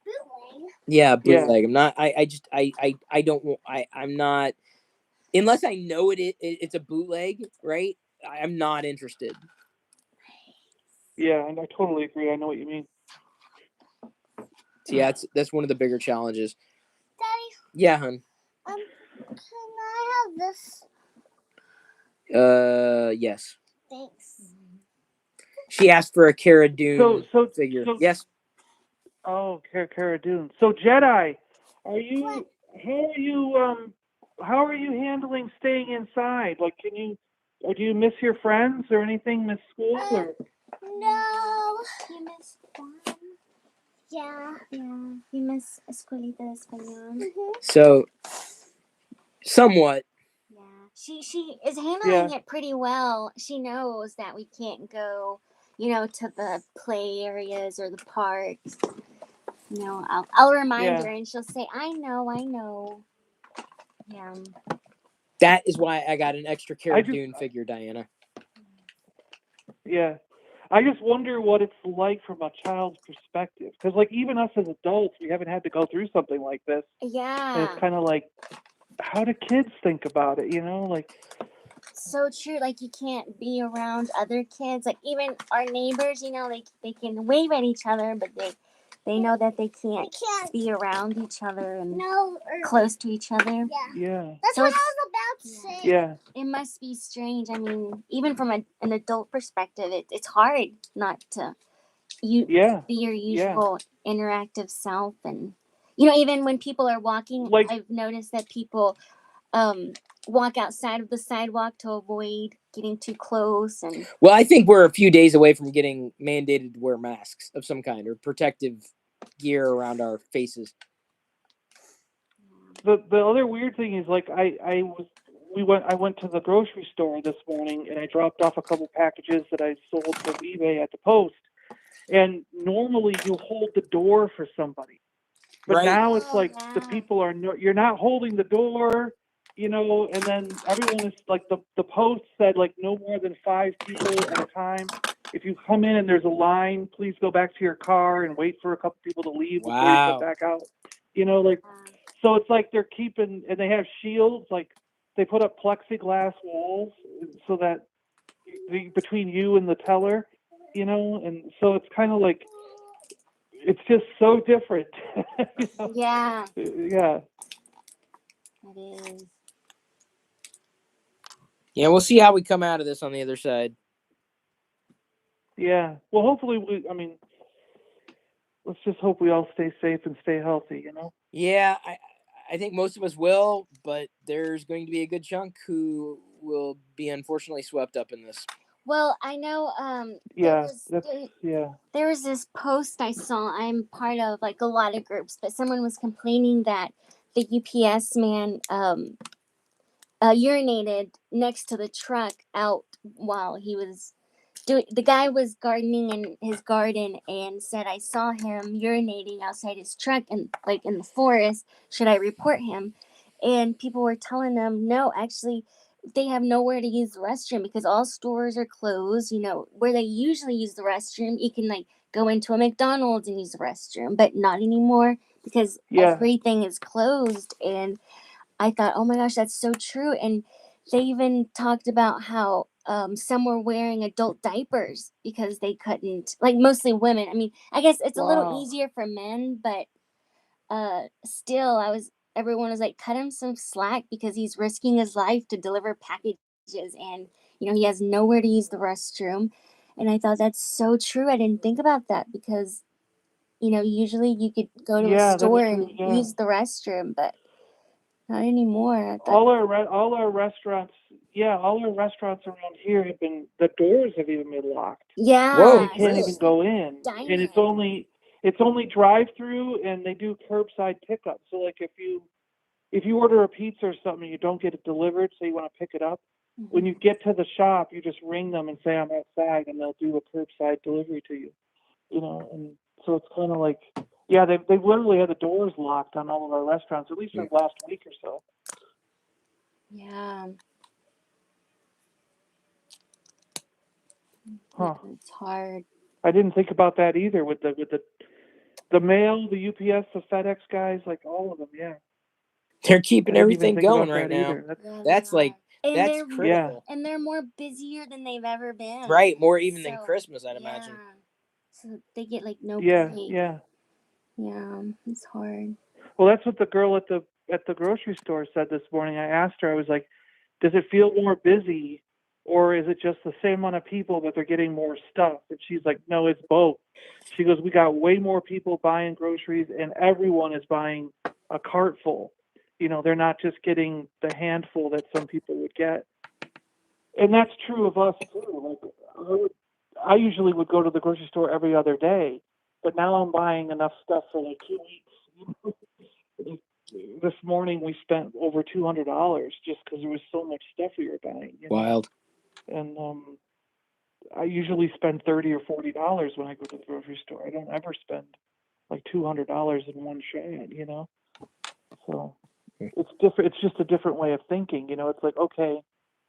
Bootleg? Yeah, bootleg. I'm not. I don't. I'm not. Unless I know it's a bootleg, right? I'm not interested. Yeah, and I totally agree. I know what you mean. So yeah, that's one of the bigger challenges. Daddy. Yeah, hun. Can I have this? Yes. Thanks. She asked for a Cara Dune figure. Yes. Oh, Cara Dune. So Jedi, how are you handling staying inside? Like, do you miss your friends or anything? Miss school or? No. You miss fun? Yeah. Yeah. You miss Escuelita de Español. So, somewhat. Yeah. She is handling it pretty well. She knows that we can't go, to the play areas or the parks. I'll remind her and she'll say, I know. Yeah. That is why I got an extra Cara Dune figure, Diana. Yeah. I just wonder what it's like from a child's perspective. Because, even us as adults, we haven't had to go through something like this. Yeah. And it's kind of like, how do kids think about it, so true. Like, you can't be around other kids. Like, even our neighbors, you know, like, they can wave at each other, but they know that they can't be around each other and close to each other. Yeah. That's So what I was about to say. Yeah. it must be strange. I mean, even from an adult perspective, it's hard not to Yeah. be your usual interactive self. And, you know, even when people are walking, Like, I've noticed that people walk outside of the sidewalk to avoid getting too close. And Well, I think we're a few days away from getting mandated to wear masks of some kind or protective gear around our faces. the other weird thing is, like, I went to the grocery store this morning and I dropped off a couple packages that I sold from eBay at the post. And normally you hold the door for somebody, but Right. now it's like the people are you're not holding the door, you know. And then everyone is like, the post said, like, no more than 5 people at a time. If you come in and there's a line, please go back to your car and wait for a couple people to leave before you come back out. You know, like, so it's like they're keeping, and they have shields, like they put up plexiglass walls so that between you and the teller, you know. And so it's kind of like, it's just so different. You know? yeah, Yeah. it is. Yeah, we'll see how we come out of this on the other side. Yeah. Well, hopefully let's just hope we all stay safe and stay healthy, you know? Yeah, I think most of us will, but there's going to be a good chunk who will be unfortunately swept up in this. Well, I know Yeah. there was this post I saw. I'm part of like a lot of groups, but someone was complaining that the UPS man urinated next to the truck out while he was the guy was gardening in his garden and said, I saw him urinating outside his truck and like in the forest. Should I report him? And people were telling them, no, actually, they have nowhere to use the restroom because all stores are closed. You know, where they usually use the restroom, you can like go into a McDonald's and use the restroom, but not anymore because everything is closed. And I thought, oh my gosh, that's so true. And they even talked about how some were wearing adult diapers because they couldn't, like mostly women. I mean, I guess it's a little easier for men, but still, everyone was like, cut him some slack because he's risking his life to deliver packages, and you know he has nowhere to use the restroom. And I thought that's so true. I didn't think about that because you know usually you could go to a store and use the restroom, but not anymore. All our restaurants around here have been, the doors have even been locked. Yeah. Whoa. You can't even go in. And it's only drive through, and they do curbside pickup. So like if you order a pizza or something, you don't get it delivered, so you want to pick it up. Mm-hmm. When you get to the shop, you just ring them and say I'm outside, and they'll do a curbside delivery to you. You know, and so it's kind of like, yeah, they've literally had the doors locked on all of our restaurants, at least for the last week or so. Yeah. Huh. It's hard. I didn't think about that either with the mail, the UPS, the FedEx guys, like all of them. Yeah. They're keeping everything going right now. Either. That's critical. Yeah. And they're more busier than they've ever been. Right, more even than Christmas, I'd imagine. So they get like no break. Yeah, it's hard. Well, that's what the girl at the grocery store said this morning. I asked her, I was like, does it feel more busy, or is it just the same amount of people but they're getting more stuff? And she's like, no, it's both. She goes, we got way more people buying groceries, and everyone is buying a cart full. You know, they're not just getting the handful that some people would get. And that's true of us too. Like, I usually would go to the grocery store every other day, but now I'm buying enough stuff for like 2 weeks. This morning we spent over $200 just because there was so much stuff we were buying. You know? Wild. And I usually spend $30 or $40 when I go to the grocery store. I don't ever spend like $200 in one shot. You know, so it's different. It's just a different way of thinking. You know, it's like, okay,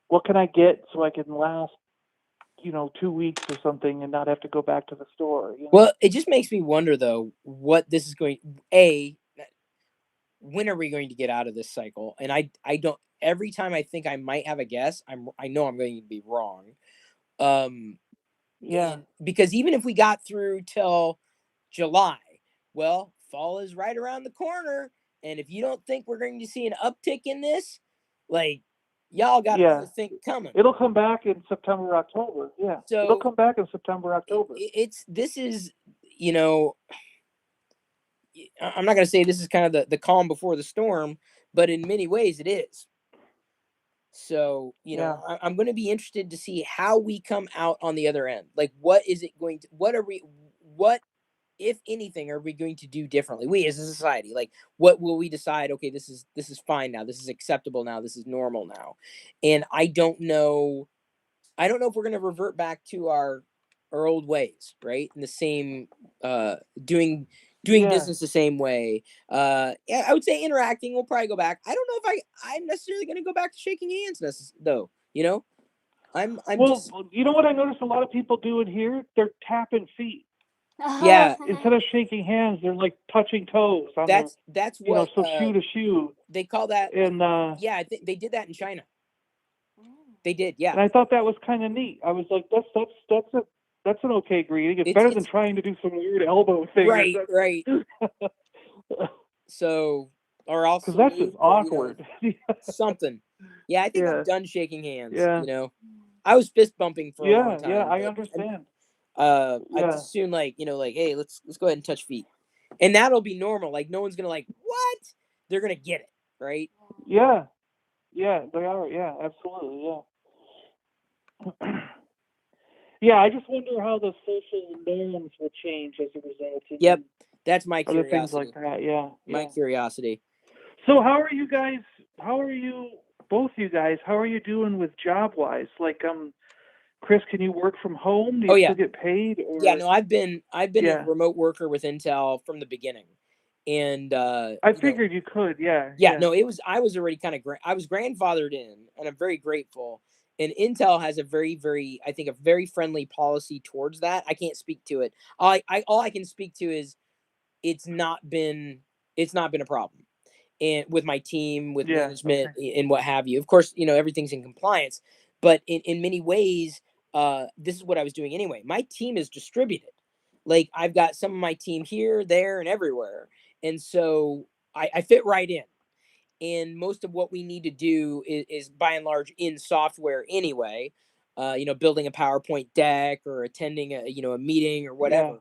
what can I get so I can last, 2 weeks or something and not have to go back to the store? You know? Well, it just makes me wonder though what this is going. when are we going to get out of this cycle? And I don't. Every time I think I might have a guess, I know I'm going to be wrong. Yeah. Because even if we got through till July, well, fall is right around the corner, and if you don't think we're going to see an uptick in this, like, y'all got another thing coming. It'll come back in September, October. Yeah. So it'll come back in September, October. This is, you know, I'm not going to say this is kind of the calm before the storm, but in many ways it is. So, you know, I'm going to be interested to see how we come out on the other end. Like, what is it going to, what, if anything, are we going to do differently? We as a society, like, what will we decide? Okay, this is fine now. This is acceptable now. This is normal now. And I don't know if we're going to revert back to our old ways, right? In the same, doing business the same way. I would say interacting will probably go back. I don't know if I'm necessarily going to go back to shaking hands though, you know. I'm just, you know what I noticed a lot of people doing here? They're tapping feet. Yeah. Instead of shaking hands, they're like touching toes. That's what, so shoe to shoe. They call that. And yeah, I think they did that in China. They did, yeah. And I thought that was kind of neat. I was like, that's an okay greeting. It's better than trying to do some weird elbow thing. Right. So, or also, because that's just awkward. You know, something. Yeah, I think I'm done shaking hands. Yeah. You know, I was fist bumping for a long time. Yeah, I understand. I just assume, like, you know, like, hey, let's go ahead and touch feet, and that'll be normal. Like, no one's gonna, like, what? They're gonna get it, right? Yeah, they are. Yeah, absolutely. Yeah. Yeah, I just wonder how the social norms will change as a result. Yep, that's my other curiosity. things like that. Yeah, my curiosity. So, how are you guys? Both you guys? How are you doing with job wise? Like, Chris, can you work from home? Do you still get paid? Or? Yeah, no, I've been a remote worker with Intel from the beginning, and I figured you could. Yeah. No, I was already kind of I was grandfathered in, and I'm very grateful. And Intel has a very, very, I think, a very friendly policy towards that. I can't speak to it. All I can speak to is it's not been a problem, and with my team, with management, and what have you. Of course, you know, everything's in compliance, but in many ways, this is what I was doing anyway. My team is distributed. Like, I've got some of my team here, there, and everywhere, and so I fit right in. And most of what we need to do is by and large in software anyway. You know, building a PowerPoint deck or attending a meeting or whatever.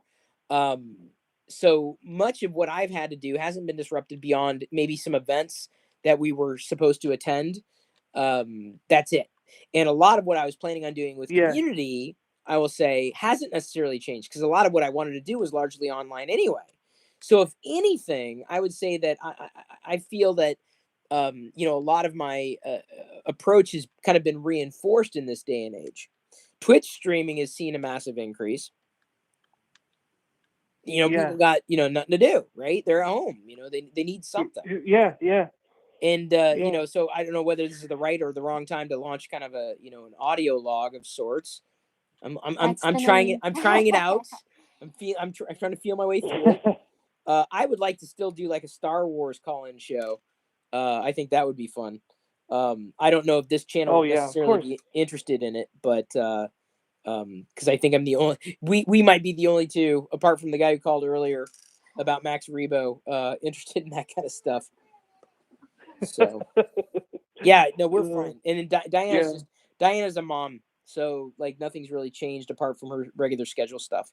So much of what I've had to do hasn't been disrupted beyond maybe some events that we were supposed to attend. That's it. And a lot of what I was planning on doing with community, I will say, hasn't necessarily changed, because a lot of what I wanted to do was largely online anyway. So if anything, I would say that I feel that you know, a lot of my approach has kind of been reinforced in this day and age. Twitch streaming has seen a massive increase. You know, people got, you know, nothing to do, right? They're at home, you know, they need something. Yeah. And you know, so I don't know whether this is the right or the wrong time to launch kind of a, you know, an audio log of sorts. I'm trying it. I'm trying it out. I'm trying to feel my way through it. I would like to still do like a Star Wars call-in show. I think that would be fun. I don't know if this channel would necessarily be interested in it, but because I think I'm the only, we might be the only two, apart from the guy who called earlier about Max Rebo, interested in that kind of stuff. So yeah, no, we're fine. And then Diana's a mom, so like nothing's really changed apart from her regular schedule stuff.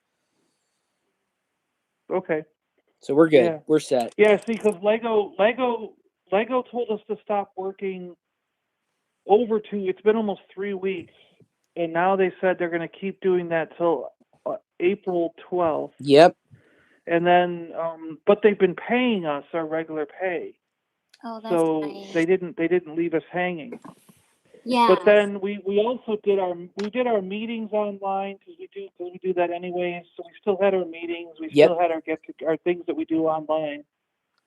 Okay. So we're good. We're set. Yeah, see, because Lego told us to stop working it's been almost 3 weeks, and now they said they're going to keep doing that till April 12th. Yep. And then, but they've been paying us our regular pay. Oh, that's nice. They didn't leave us hanging. Yeah. But then we also did our meetings online, because we do that anyways. So we still had our meetings. We still had our things that we do online.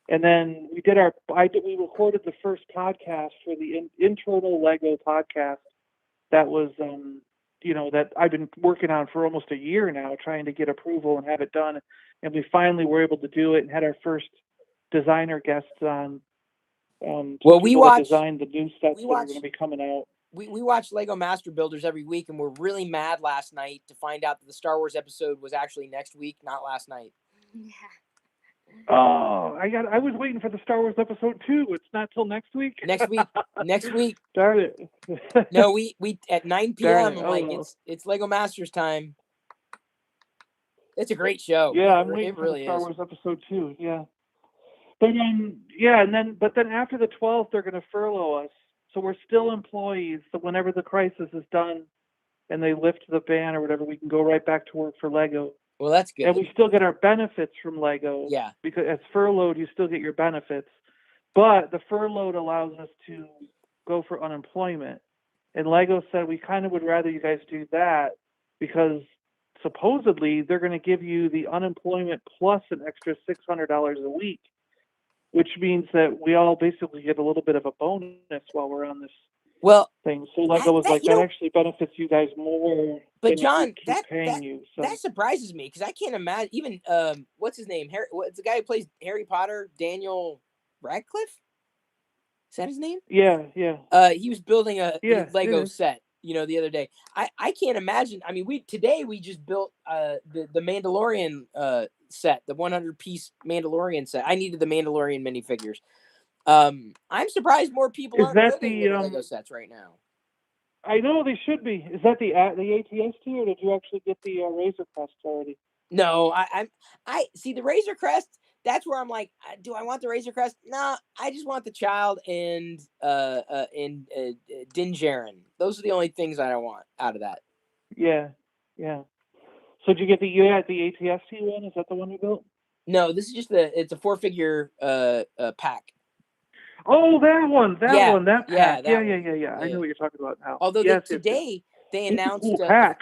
And then we recorded the first podcast for the internal Lego podcast. That was that I've been working on for almost a year now, trying to get approval and have it done. And we finally were able to do it and had our first designer guests on Well, people that designed the new sets that are going to be coming out. We watch Lego Master Builders every week, and we're really mad last night to find out that the Star Wars episode was actually next week, not last night. Yeah. Oh, I was waiting for the Star Wars episode 2. It's not till next week. Next week. Darn it. No, we at 9 p.m. I'm like, well. it's Lego Masters time. It's a great show. Yeah, I'm waiting for the Star Wars episode 2. Yeah. But then after the 12th, they're going to furlough us. So we're still employees. So whenever the crisis is done and they lift the ban or whatever, we can go right back to work for Lego. Well, that's good. And we still get our benefits from Lego. Yeah. Because as furloughed, you still get your benefits. But the furloughed allows us to go for unemployment. And Lego said, we kind of would rather you guys do that because supposedly they're going to give you the unemployment plus an extra $600 a week, which means that we all basically get a little bit of a bonus while we're on this thing. So Lego was like, that actually benefits you guys more. But John, that surprises me because I can't imagine even what's his name? What's the guy who plays Harry Potter? Daniel Radcliffe? Is that his name? Yeah. He was building a Lego set, the other day. I can't imagine. I mean, we just built the Mandalorian set, the 100-piece Mandalorian set. I needed the Mandalorian minifigures. I'm surprised more people aren't building Lego sets right now. I know they should be. Is that the ATST, or did you actually get the Razor Crest already? No, I see the Razor Crest. That's where I'm like, do I want the Razor Crest? Nah, I just want the Child and Din Djarin. Those are the only things I don't want out of that. Yeah. So did you get the ATST one? Is that the one you built? No, this is just it's a 4-figure pack. Oh, that one. That pack. Yeah. I know what you're talking about now. Although today they announced it's a cool pack.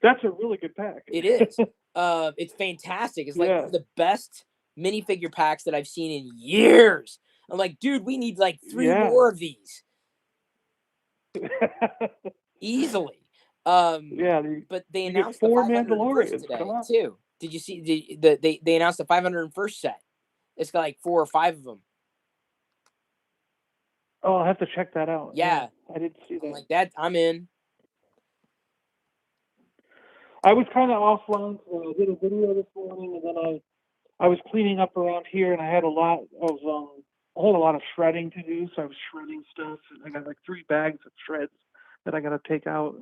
That's a really good pack. It is. It's fantastic. It's like one of the best minifigure packs that I've seen in years. I'm like, dude, we need like 3 more of these. Easily. But they announced 4 the 501st today too. Did you see they announced the 501st set? It's got like 4 or 5 of them. Oh, I'll have to check that out. Yeah. I didn't see that. Like that, I'm in. I was kind of offline, so I did a video this morning, and then I was cleaning up around here, and I had a lot of shredding to do, so I was shredding stuff, and I got like 3 bags of shreds that I got to take out,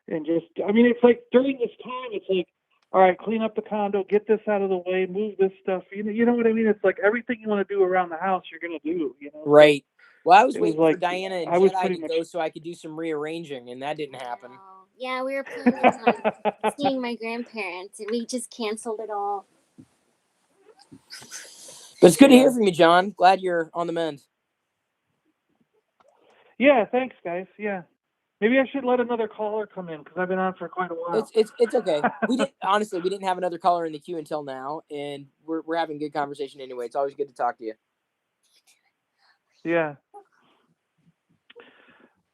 and just, I mean, it's like during this time, it's like, all right, clean up the condo, get this out of the way, move this stuff, you know what I mean? It's like everything you want to do around the house, you're going to do, Right. Well, I was waiting for Diana and Jedi to go so I could do some rearranging, and that didn't happen. Yeah, we were planning on seeing my grandparents, and we just canceled it all. But it's good to hear from you, John. Glad you're on the mend. Yeah, thanks, guys. Yeah. Maybe I should let another caller come in because I've been on for quite a while. It's okay. We didn't have another caller in the queue until now, and we're having good conversation anyway. It's always good to talk to you. Yeah.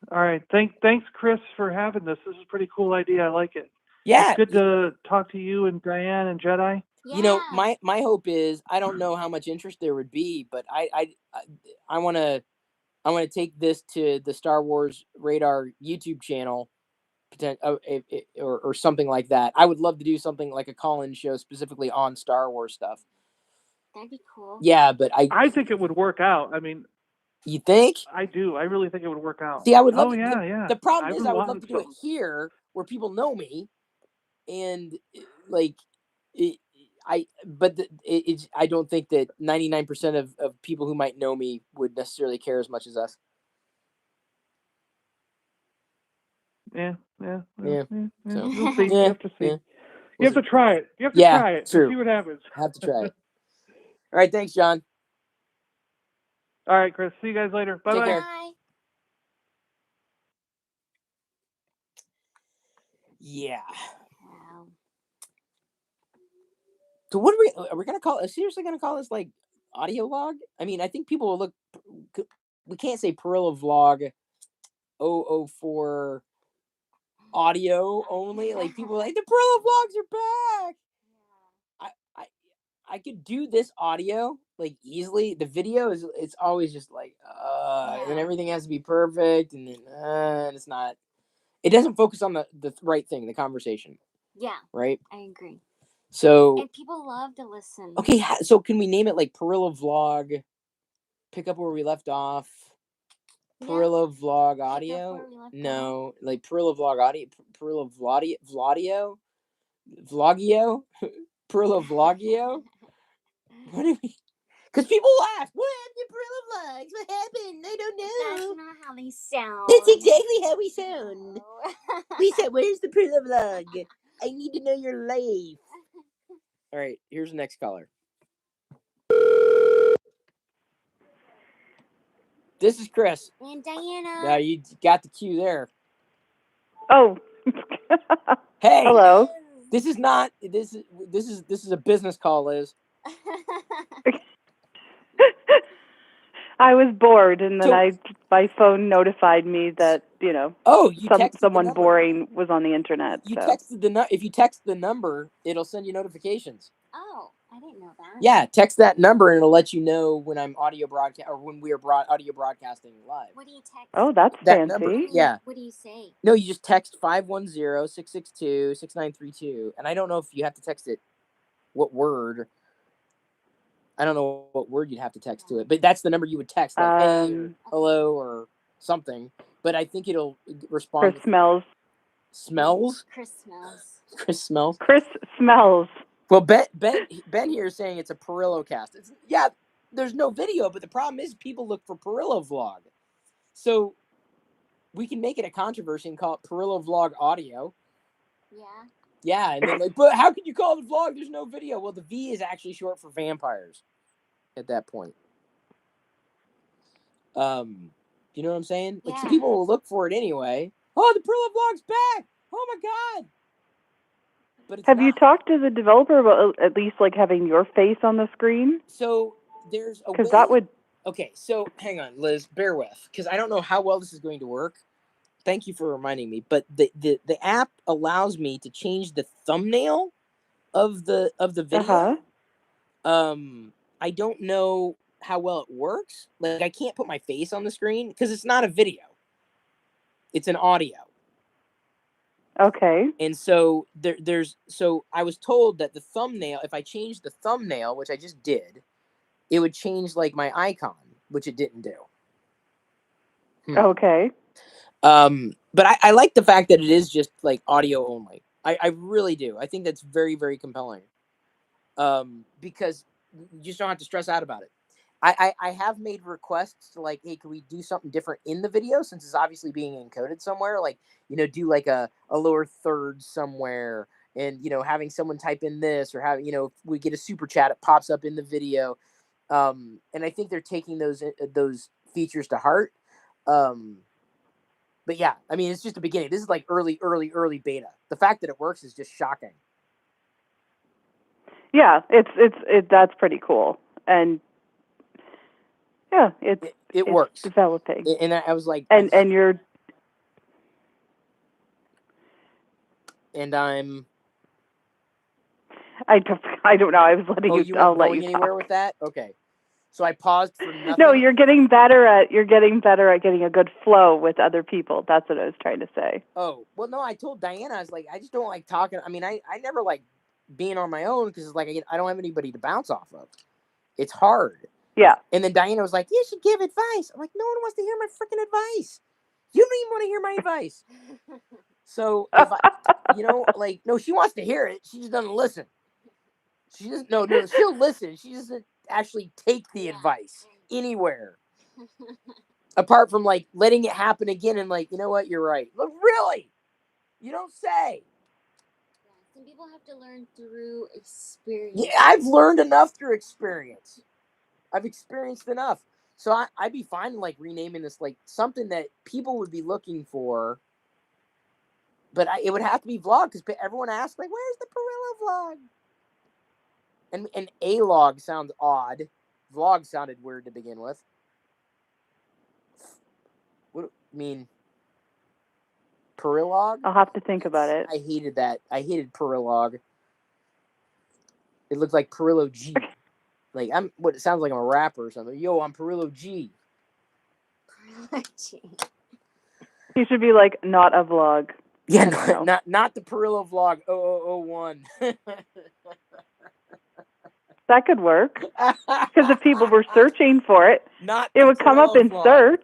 All right. Thanks, Chris, for having this. This is a pretty cool idea. I like it. Yeah. It's good to talk to you and Diane and Jedi. Yeah. My hope is, I don't know how much interest there would be, but I want to take this to the Star Wars Radar YouTube channel, or something like that. I would love to do something like a call-in show specifically on Star Wars stuff. That'd be cool. Yeah, but I think it would work out. I mean, you think? I do. I really think it would work out. See, I would love to. Yeah. The problem is, I would love to do it here where people know me, and like, I don't think that 99% of people who might know me would necessarily care as much as us. Yeah. So, we'll see. You have to see. You have to try it. You have to try it. True. See what happens. I have to try it. All right. Thanks, John. All right, Chris. See you guys later. Bye-bye. Bye. Yeah. Wow. So what are we going to call it? Seriously going to call this like audio log? I mean, I think people will look, we can't say Pirillo vlog 004 audio only. Like people are like, the Pirillo vlogs are back. I could do this audio like easily. The video it's always just like and then Yeah. everything has to be perfect, and then and it's not. It doesn't focus on the right thing, the conversation, Yeah, right? I agree. So And people love to listen. okay, so can we name it like Pirillo Vlog? Pick up where we left off. Yeah. Pirillo Vlog Pick up Audio? where we left No, like Pirillo Vlog Audio. Pirillo Vlogio? Vlogio? Pirillo Vlogio? What do we? Because people laugh. What happened to Pirillo Vlogs? What happened? I don't That's know. not how they sound. That's exactly how we sound. No. We said, "Where's the Pirillo Vlog? I need to know your life." All right, here's the next caller. This is Chris. And Diana. Now you got the cue there. Oh. Hey. Hello. This is not. This is a business call, Liz. I was bored, and then So- my phone notified me that Oh, you texted someone the number. boring was on the internet. You so. texted if you text the number, it'll send you notifications. Oh, I didn't know that. Yeah, text that number and it'll let you know when I'm audio broadcast or when we are audio broadcasting live. What do you text? Oh, that's that fancy. number. Yeah. What do you say? No, you just text 510-662-6932, and I don't know if you have to text it. What word? I don't know what word you'd have to text to it, but that's the number you would text, like hey or hello or something. But I think it'll respond. Chris smells. Smells? Chris smells. Chris smells. Chris smells. Well, Ben here is saying it's a Pirillo cast. Yeah, there's no video, but the problem is people look for Pirillo Vlog. So we can make it a controversy and call it Pirillo Vlog Audio. Yeah. Yeah, and then but how can you call it vlog? There's no video. Well, the V is actually short for vampires at that point. You know what I'm saying? Like, so people will look for it anyway. Oh, the Pirillo Vlog's back! Oh my god! But it's Have you talked to the developer about at least like having your face on the screen? So there's a way. Because that would. Okay, so hang on, Liz, bear with, because I don't know how well this is going to work. Thank you for reminding me. But the app allows me to change the thumbnail of the video. I don't know how well it works. Like, I can't put my face on the screen because it's not a video. It's an audio. Okay. And so so I was told that the thumbnail, if I changed the thumbnail, which I just did, it would change like my icon, which it didn't do. Okay. But I like the fact that it is just like audio only. I really do. I think that's very, very compelling. Because you just don't have to stress out about it. I have made requests to like, hey, could we do something different in the video since it's obviously being encoded somewhere? Like, do like a lower third somewhere, and having someone type in this, or having if we get a super chat, it pops up in the video. And I think they're taking those features to heart. But yeah, I mean, it's just the beginning. This is like early beta. The fact that it works is just shocking. Yeah, that's pretty cool, and yeah, it works. Developing, and I was like, and you're, and I'm. I don't know. I was letting you. You I'll weren't let going you anywhere talk. with that. Okay, so I paused for nothing. No, you're getting better at getting a good flow with other people. That's what I was trying to say. Oh well, no. I told Diana, I was like, I just don't like talking. I mean, I never like being on my own because it's like I don't have anybody to bounce off of. It's hard. Yeah. And then Diana was like, you should give advice. I'm like, no one wants to hear my freaking advice. You don't even want to hear my advice. So if I, no, she wants to hear it. She just doesn't listen. She doesn't. No, she'll listen. She doesn't actually take the advice anywhere. Apart from like letting it happen again and like, you know what, you're right. Look, really? You don't say. Some people have to learn through experience. Yeah, I've learned enough through experience. I've experienced enough. So I'd be fine like renaming this like something that people would be looking for. But it would have to be vlog because everyone asks like, "Where's the Pirillo vlog?" And a log sounds odd. Vlog sounded weird to begin with. What I mean, Pirillo? I'll have to think about it. I hated that. I hated Pirillo. It looked like Pirillo G. Like what it sounds like I'm a rapper or something. Yo, I'm Pirillo G. He should be like not a vlog. Yeah, I don't know. not the Pirillo vlog 0001. That could work. Because if people were searching for it, Not it would come up in search.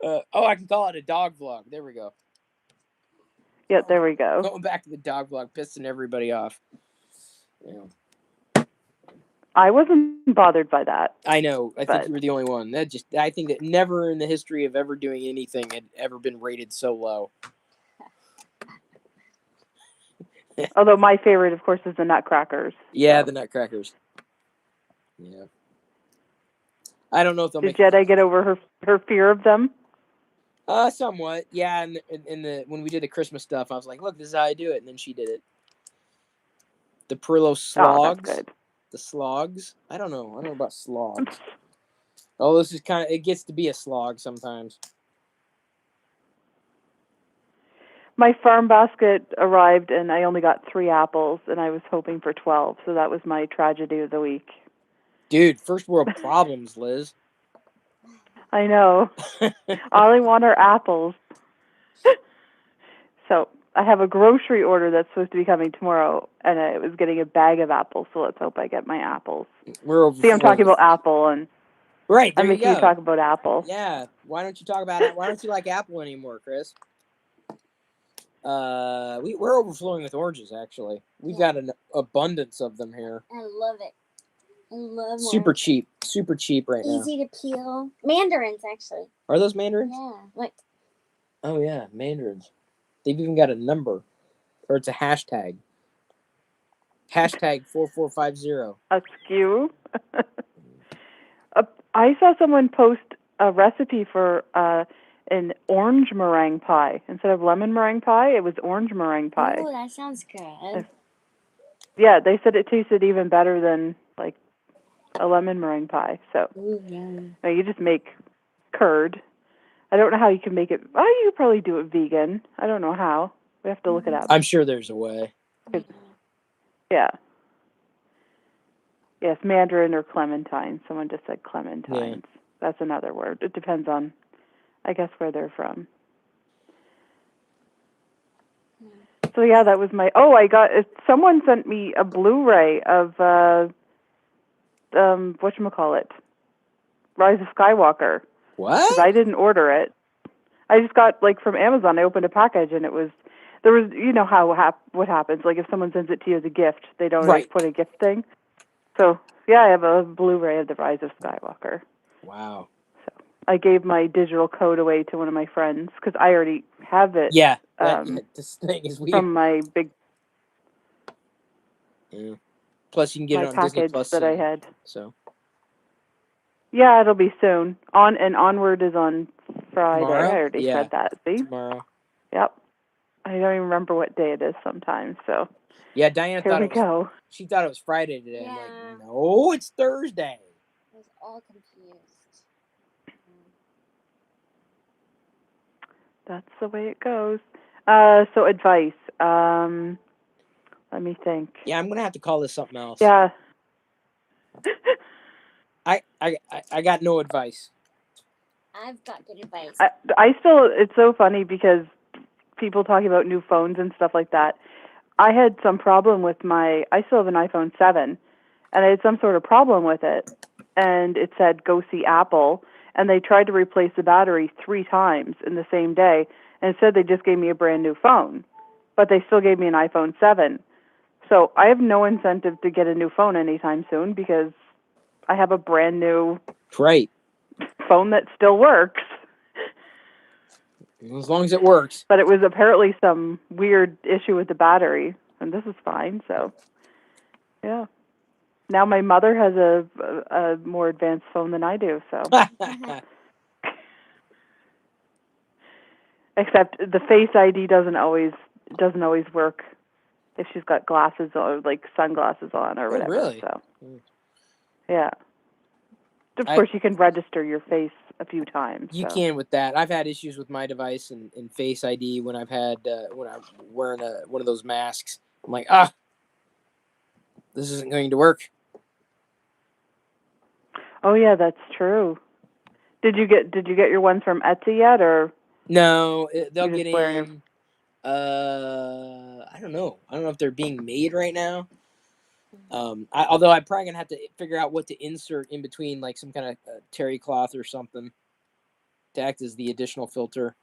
Oh, I can call it a dog vlog. There we go. Yeah, there we go. Going back to the dog vlog, pissing everybody off. Yeah. I wasn't bothered by that. I know. I think you were the only one. I think that never in the history of ever doing anything had ever been rated so low. Although my favorite, of course, is the Nutcrackers. Yeah, so. the Nutcrackers. Yeah. I don't know if they'll Did make. Jedi get over her fear of them? Somewhat. Yeah, and when we did the Christmas stuff, I was like, "Look, this is how I do it," and then she did it. The Pirillo slogs. Oh, that's good. The slogs. I don't know about slogs. Oh, this is kind of. It gets to be a slog sometimes. My farm basket arrived, and I only got 3 apples, and I was hoping for 12, so that was my tragedy of the week. Dude, first world problems, Liz. I know. All I want are apples. So I have a grocery order that's supposed to be coming tomorrow, and I was getting a bag of apples, so let's hope I get my apples. We're over. See, I'm talking about Apple, and right, there I'm making you talk about Apple. Yeah, why don't you talk about it? Why don't you like Apple anymore, Chris? We're overflowing with oranges. Actually, we've got an abundance of them here. I love it. I love super cheap right now. Easy to peel. Mandarins, actually. Are those mandarins? Yeah. Like. Oh yeah, mandarins. They've even got a number, or it's a hashtag. Hashtag 4450. Askew. I saw someone post a recipe for an orange meringue pie. Instead of lemon meringue pie, it was orange meringue pie. Oh, that sounds good. Yeah, they said it tasted even better than like a lemon meringue pie. So you just make curd. I don't know how you can make it. Oh, you could probably do it vegan. I don't know how. We have to look it up. I'm sure there's a way. Yeah. Yes, mandarin or clementine. Someone just said clementines. Yeah. That's another word. It depends on, I guess, where they're from. So yeah, that was my. Oh, someone sent me a Blu-ray of whatchamacallit, Rise of Skywalker. What? Because I didn't order it. I just got from Amazon. I opened a package and there was what happens. Like if someone sends it to you as a gift, they don't always put a gift thing. So yeah, I have a Blu-ray of the Rise of Skywalker. Wow. So I gave my digital code away to one of my friends because I already have it. Yeah. This thing is weird. From my big. Yeah. Plus, you can get it on Disney Plus that I had. So. Yeah, it'll be soon. Onward is on Friday. Tomorrow? I already said that. See? Tomorrow. Yep. I don't even remember what day it is sometimes. So. Yeah, Diana Here thought she thought it was Friday today. Yeah. I'm like, no, it's Thursday. I was all confused. That's the way it goes. So advice. Let me think. Yeah, I'm gonna have to call this something else. Yeah. I got no advice. I've got good advice. I still. It's so funny because people talking about new phones and stuff like that. I had some problem with I still have an iPhone 7, and I had some sort of problem with it, and it said, go see Apple, and they tried to replace the battery 3 times in the same day, and said they just gave me a brand new phone, but they still gave me an iPhone 7. So I have no incentive to get a new phone anytime soon because I have a brand new phone that still works. As long as it works. But it was apparently some weird issue with the battery, and this is fine. So, yeah. Now my mother has a more advanced phone than I do. So, except the Face ID doesn't always work if she's got glasses or sunglasses on or whatever. Really? So, yeah. Of course, you can register your face a few times. You can with that. I've had issues with my device and Face ID when I've had when I'm wearing one of those masks. I'm like, this isn't going to work. Oh yeah, that's true. Did you get your ones from Etsy yet, or No, they'll you get just wearing in. I don't know. I don't know if they're being made right now. Although I'm probably gonna have to figure out what to insert in between, like some kind of terry cloth or something, to act as the additional filter.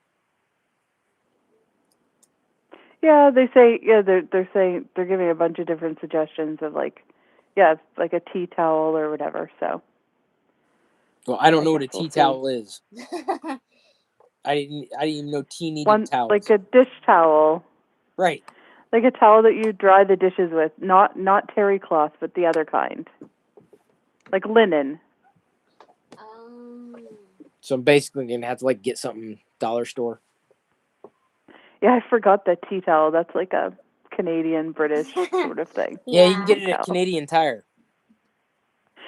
Yeah, they say they're saying they're giving a bunch of different suggestions of like a tea towel or whatever. So Well, I don't know what guess a tea we'll see. towel is. I didn't even know tea needed One towels. like a dish towel. Right. Like a towel that you dry the dishes with, not terry cloth, but the other kind. Like linen. So I'm basically gonna have to like get something dollar store. Yeah, I forgot that tea towel. That's like a Canadian British sort of thing. Yeah, you can get it Tea at towel. Canadian Tire.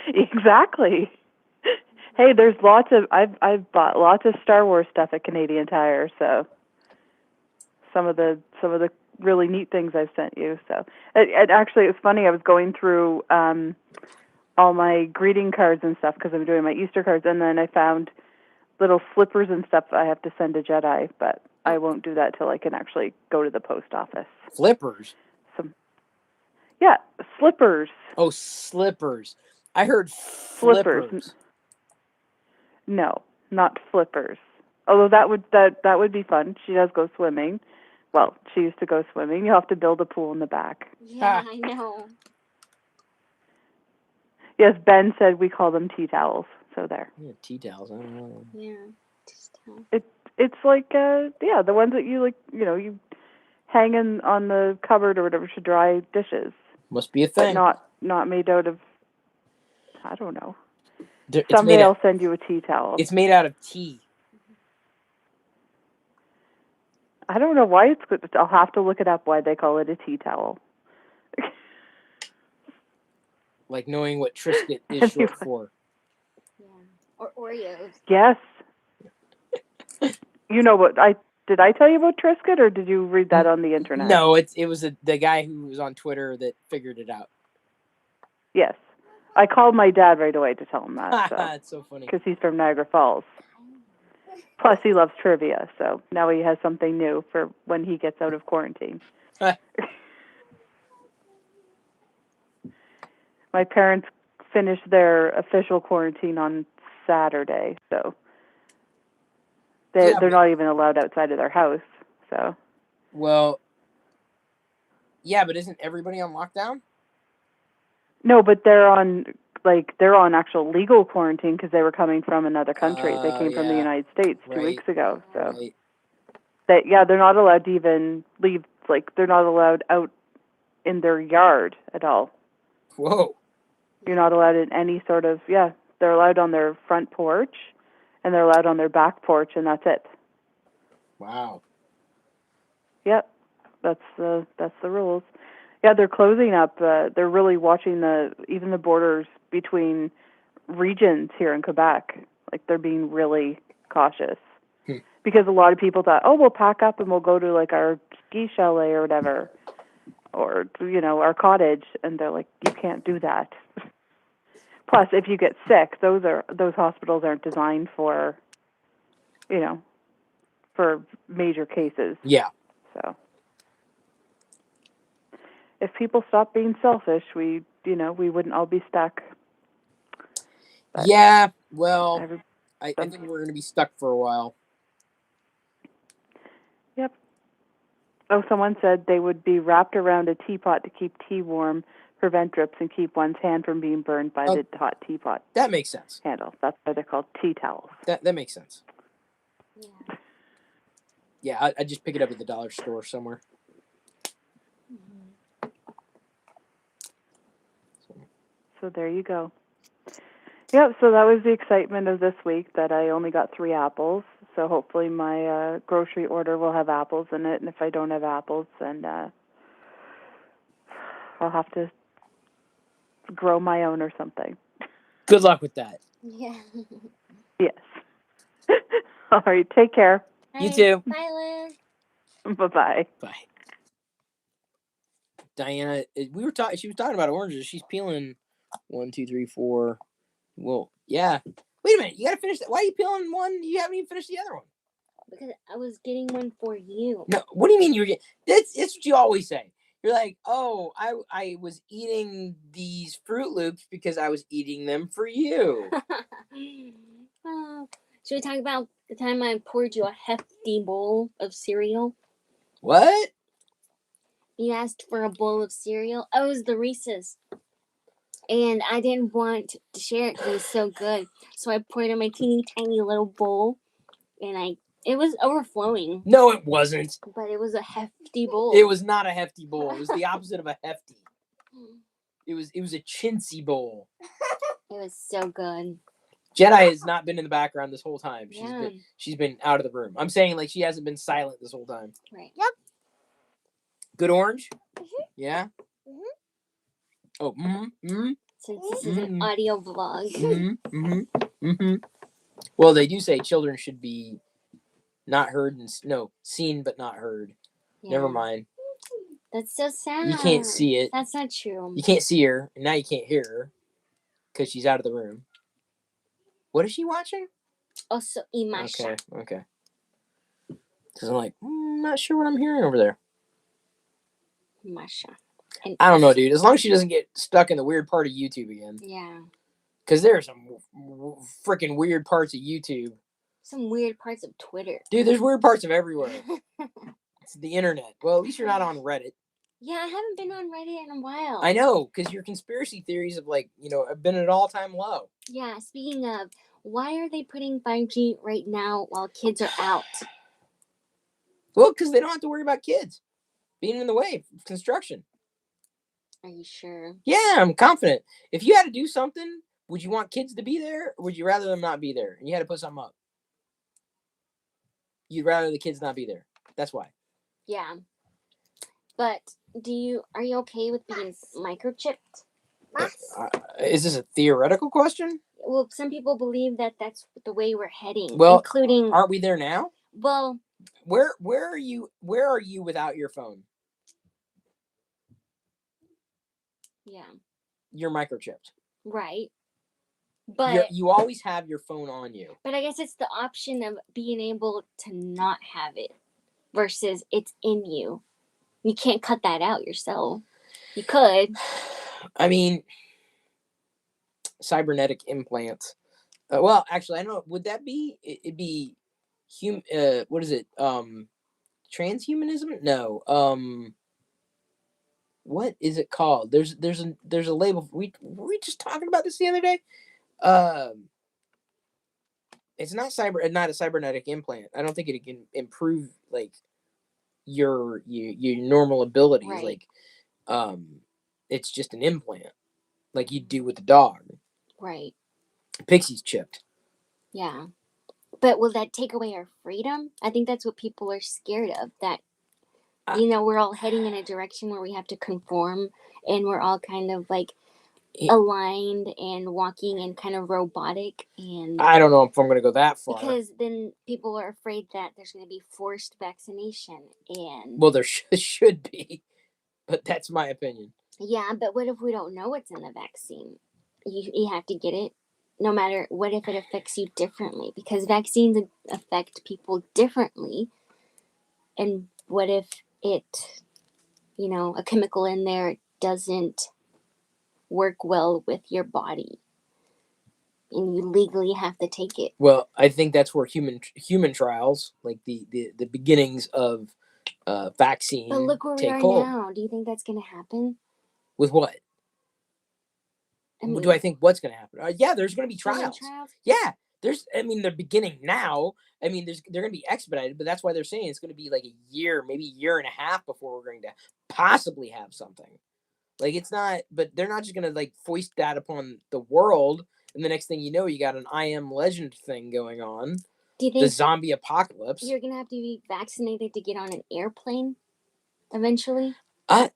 Exactly. Hey, there's lots of I've bought lots of Star Wars stuff at Canadian Tire, so some of the really neat things I've sent you. So it actually it's funny. I was going through all my greeting cards and stuff because I'm doing my Easter cards, and then I found little slippers and stuff I have to send to Jedi, but I won't do that till I can actually go to the post office. Flippers? Yeah, slippers. Oh, slippers. I heard Flippers. flippers. No, not flippers. Although that would be fun. She does go swimming. Well, she used to go swimming. You have to build a pool in the back. Yeah, I know. Yes, Ben said we call them tea towels. So there. Yeah, tea towels. I don't know. Yeah, just towels. It's like the ones that you you hang on the cupboard or whatever to dry dishes. Must be a thing. But not made out of, I don't know. It's Someday I'll send you a tea towel. It's made out of tea. I don't know why it's good. I'll have to look it up why they call it a tea towel. Like knowing what Triscuit is short for. Yeah, or Oreos. Yes. You know what did I tell you about Triscuit, or did you read that on the internet? No, it was the guy who was on Twitter that figured it out. Yes. I called my dad right away to tell him that. So. That's so funny. Because he's from Niagara Falls. Plus, he loves trivia, so now he has something new for when he gets out of quarantine. My parents finished their official quarantine on Saturday, so they're not even allowed outside of their house. So. Well, yeah, but isn't everybody on lockdown? No, but they're on actual legal quarantine because they were coming from another country. They came from the United States 2 weeks ago. So they're not allowed to even leave. Like they're not allowed out in their yard at all. Whoa. You're not allowed in any sort of they're allowed on their front porch and they're allowed on their back porch and that's it. Wow. Yep. That's the rules. Yeah, they're closing up. They're really watching even the borders between regions here in Quebec. Like they're being really cautious because a lot of people thought, oh, we'll pack up and we'll go to like our ski chalet or whatever, or our cottage, and they're like, you can't do that. Plus, if you get sick, those hospitals aren't designed for, for major cases. Yeah. So. If people stopped being selfish, we wouldn't all be stuck. But yeah, well, I think we're going to be stuck for a while. Yep. Oh, someone said they would be wrapped around a teapot to keep tea warm, prevent drips, and keep one's hand from being burned by the hot teapot. That makes sense. Handle. That's why they're called tea towels. That makes sense. Yeah. Yeah, I just pick it up at the dollar store somewhere. So there you go. Yep, so that was the excitement of this week, that I only got 3 apples. So hopefully my grocery order will have apples in it. And if I don't have apples, then I'll have to grow my own or something. Good luck with that. Yeah. Yes. All right, take care. You too. Bye, Liz. Bye-bye. Bye. Diana, we were talking. She was talking about oranges. She's peeling 1, 2, 3, 4. Well, yeah. Wait a minute. You gotta finish that. Why are you peeling one? You haven't even finished the other one. Because I was getting one for you. No. What do you mean you were getting? That's what you always say. You're like, oh, I was eating these Fruit Loops because I was eating them for you. Should we talk about the time I poured you a hefty bowl of cereal? What? You asked for a bowl of cereal. Oh, it was the Reese's. And I didn't want to share it because it was so good. So I poured it in my teeny tiny little bowl. And it was overflowing. No, it wasn't. But it was a hefty bowl. It was not a hefty bowl. It was the opposite of a hefty. It was a chintzy bowl. It was so good. Jedi has not been in the background this whole time. Yeah. She's been out of the room. I'm saying like she hasn't been silent this whole time. Right. Yep. Good orange? Mm-hmm. Yeah? Mm-hmm. Oh, mm-hmm. Since this is an audio vlog. Mm-hmm. Mm-hmm. Mm-hmm. Well, they do say children should be not heard and seen but not heard. Yeah. Never mind. That's so sad. You can't see it. That's not true. You can't see her, and now you can't hear her because she's out of the room. What is she watching? Also, Imasha. Okay. Because I'm like, not sure what I'm hearing over there. Masha. I don't know, dude. As long as she doesn't get stuck in the weird part of YouTube again. Yeah. Because there are some freaking weird parts of YouTube. Some weird parts of Twitter. Dude, there's weird parts of everywhere. It's the internet. Well, at least you're not on Reddit. Yeah, I haven't been on Reddit in a while. I know, because your conspiracy theories have have been at an all-time low. Yeah, speaking of, why are they putting 5G right now while kids are out? Well, because they don't have to worry about kids being in the way of construction. Are you sure? Yeah, I'm confident. If you had to do something, would you want kids to be there, or would you rather them not be there? And you had to put something up. You'd rather the kids not be there. That's why. Yeah. But are you okay with being microchipped? Is this a theoretical question? Well, some people believe that that's the way we're heading. Well, including, aren't we there now? Well, where are you without your phone? Yeah. You're microchipped. Right. But you always have your phone on you. But I guess it's the option of being able to not have it versus it's in you. You can't cut that out yourself. You could. I mean, cybernetic implants. Well, actually, I don't know. Would that be? It'd be what is it? Transhumanism? No. What is it called? There's a label. Were we just talking about this the other day? It's not a cybernetic implant. I don't think it can improve like your normal abilities. Right. Like, it's just an implant, like you do with the dog. Right. Pixie's chipped. Yeah. But will that take away our freedom? I think that's what people are scared of. That, we're all heading in a direction where we have to conform, and we're all kind of like aligned and walking and kind of robotic. And I don't know if I'm going to go that far. Because then people are afraid that there's going to be forced vaccination. And well, there should be, but that's my opinion. Yeah, but what if we don't know what's in the vaccine? You have to get it. No matter what, if it affects you differently, because vaccines affect people differently. And what if it, a chemical in there doesn't work well with your body, and you legally have to take it? Well, I think that's where human trials, like the beginnings of vaccine. But look where we are now. Do you think that's going to happen? With what? I mean, do I think what's going to happen? Yeah, there's going to be trials. Yeah, they're beginning now. I mean, they're going to be expedited, but that's why they're saying it's going to be like a year, maybe a year and a half before we're going to possibly have something. Like, it's not, but they're not just going to like foist that upon the world. And the next thing you know, you got an I Am Legend thing going on. Do you think the zombie apocalypse? You're going to have to be vaccinated to get on an airplane eventually? I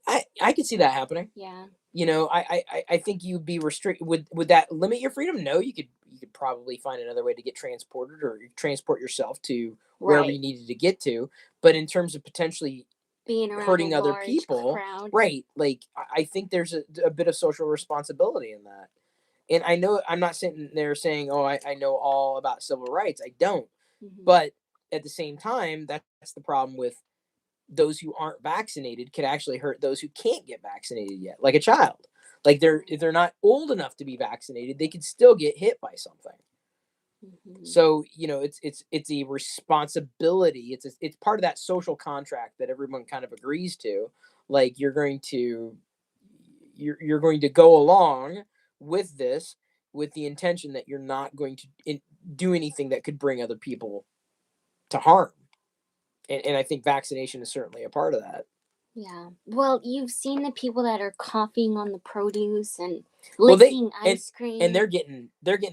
could see that happening. Yeah. I think you'd be restricted. Would that limit your freedom? No, you could probably find another way to get transported or transport yourself to wherever you needed to get to. But in terms of potentially being around hurting a other large people. crowd. Right. Like, I think there's a bit of social responsibility in that. And I know I'm not sitting there saying, oh, I know all about civil rights. I don't. Mm-hmm. But at the same time, that's the problem with those who aren't vaccinated could actually hurt those who can't get vaccinated yet, like a child. Like if they're not old enough to be vaccinated, they could still get hit by something. Mm-hmm. So, it's a responsibility. It's part of that social contract that everyone kind of agrees to. Like you're going to go along with this with the intention that you're not going to do anything that could bring other people to harm. And I think vaccination is certainly a part of that. Yeah. Well, you've seen the people that are coughing on the produce and licking ice cream. And they're getting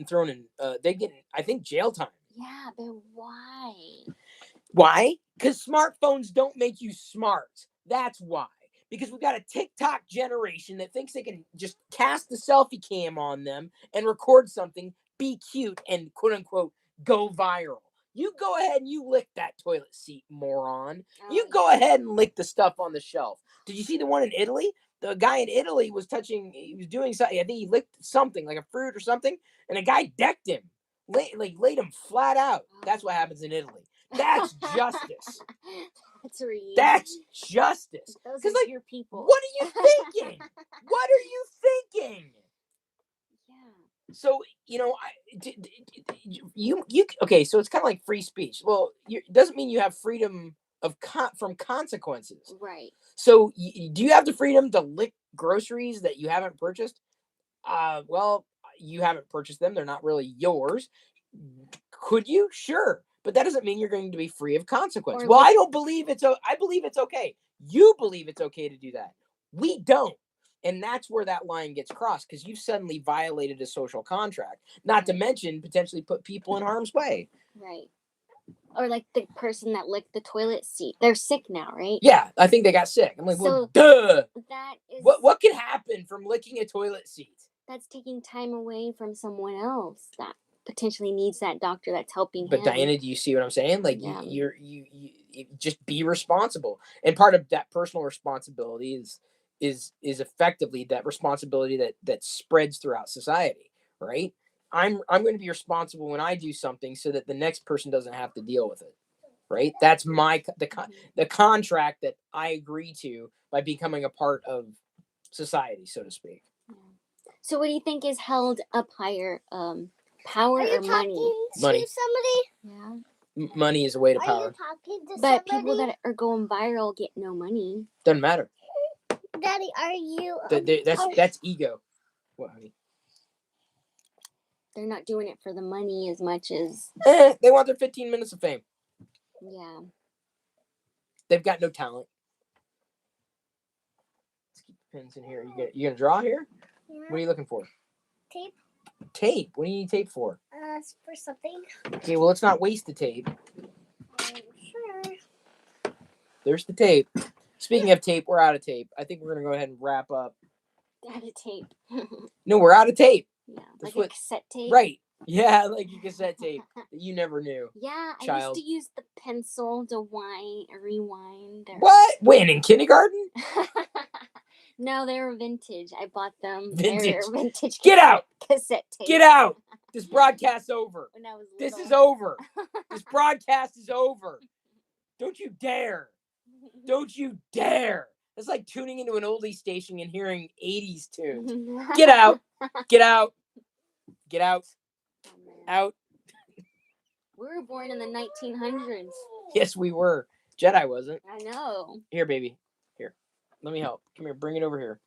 thrown in. They get, I think, jail time. Yeah, but why? Why? Because smartphones don't make you smart. That's why. Because we've got a TikTok generation that thinks they can just cast the selfie cam on them and record something, be cute, and quote unquote go viral. You go ahead and you lick that toilet seat, moron. You go ahead and lick the stuff on the shelf. Did you see the one in Italy? The guy in Italy was doing something. I think he licked something like a fruit or something, and a guy decked him, laid him flat out. That's what happens in Italy. That's justice. That's real. That's justice. Those are your people. What are you thinking? What are you thinking? Yeah. So, okay, so it's kind of like free speech. Well, it doesn't mean you have freedom from consequences. Right. So, do you have the freedom to lick groceries that you haven't purchased? Well, you haven't purchased them. They're not really yours. Could you? Sure. But that doesn't mean you're going to be free of consequence. Well, I believe it's okay. You believe it's okay to do that. We don't. And that's where that line gets crossed, because you've suddenly violated a social contract, not to mention potentially put people in harm's way. Right. Or like the person that licked the toilet seat. They're sick now, right? Yeah, I think they got sick. I'm like, well, duh. That is... What could happen from licking a toilet seat? That's taking time away from someone else that potentially needs that doctor that's helping him. But Diana, do you see what I'm saying? Like, you just be responsible. And part of that personal responsibility is effectively that responsibility that spreads throughout society, right? I'm going to be responsible when I do something so that the next person doesn't have to deal with it, right? That's the contract that I agree to by becoming a part of society, so to speak. So what do you think is held up higher, power or money? Money. Somebody? Yeah. Money is a way to power. Are you talking to but somebody? People that are going viral get no money. Doesn't matter. Daddy, are you... That's ego. What, honey? They're not doing it for the money as much as... They want their 15 minutes of fame. Yeah. They've got no talent. Let's keep the pins in here. You gonna draw here? Yeah. What are you looking for? Tape. Tape? What do you need tape for? For something. Okay, well, let's not waste the tape. Sure. There's the tape. Speaking of tape, we're out of tape. I think we're going to go ahead and wrap up. Out of tape. No, we're out of tape. Yeah, like a cassette tape? Right. Yeah, like a cassette tape that you never knew. Yeah, child. I used to use the pencil to rewind. What? When, in kindergarten? No, they were vintage. I bought them. Vintage. They were vintage. Get out. Cassette tape. Get out. This broadcast's over. When I was this little. is over. This broadcast is over. Don't you dare. Don't you dare. It's like tuning into an oldie station and hearing 80s tunes. Get out. Get out. Get out. Oh, out. We were born in the 1900s. Yes, we were. Jedi wasn't. I know. Here, baby. Here. Let me help. Come here. Bring it over here.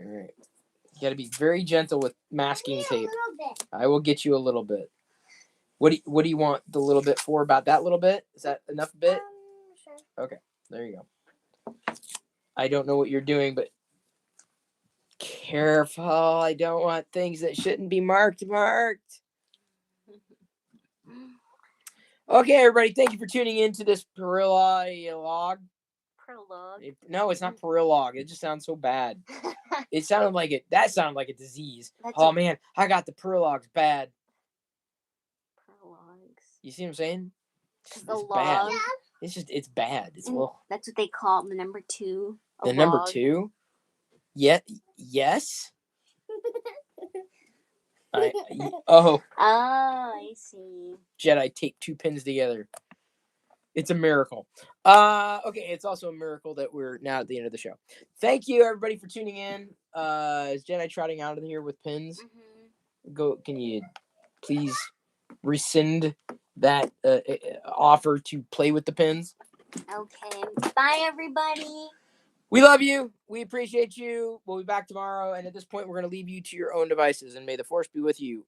All right. You got to be very gentle with masking tape. I will get you a little bit. What do you want the little bit for? About that little bit? Is that enough bit? Sure. Okay. There you go. I don't know what you're doing, but careful. I don't want things that shouldn't be marked. Okay, everybody. Thank you for tuning in to this Pirillo. Prologue. No, it's not Pirillo. It just sounds so bad. It sounded like it. That sounded like a disease. Man, I got the Pirillogs bad. Prologues. You see what I'm saying? The log. Bad. it's bad. It's That's what they call the number 2. The number 2. Yes. Oh, I see. Jedi tape 2 pins together. It's a miracle. Okay, it's also a miracle that we're now at the end of the show. Thank you everybody for tuning in. Is Jedi trotting out of here with pins? Can you please rescind that offer to play with the pins? Okay. Bye everybody. We love you. We appreciate you. We'll be back tomorrow. And at this point, we're going to leave you to your own devices. And may the Force be with you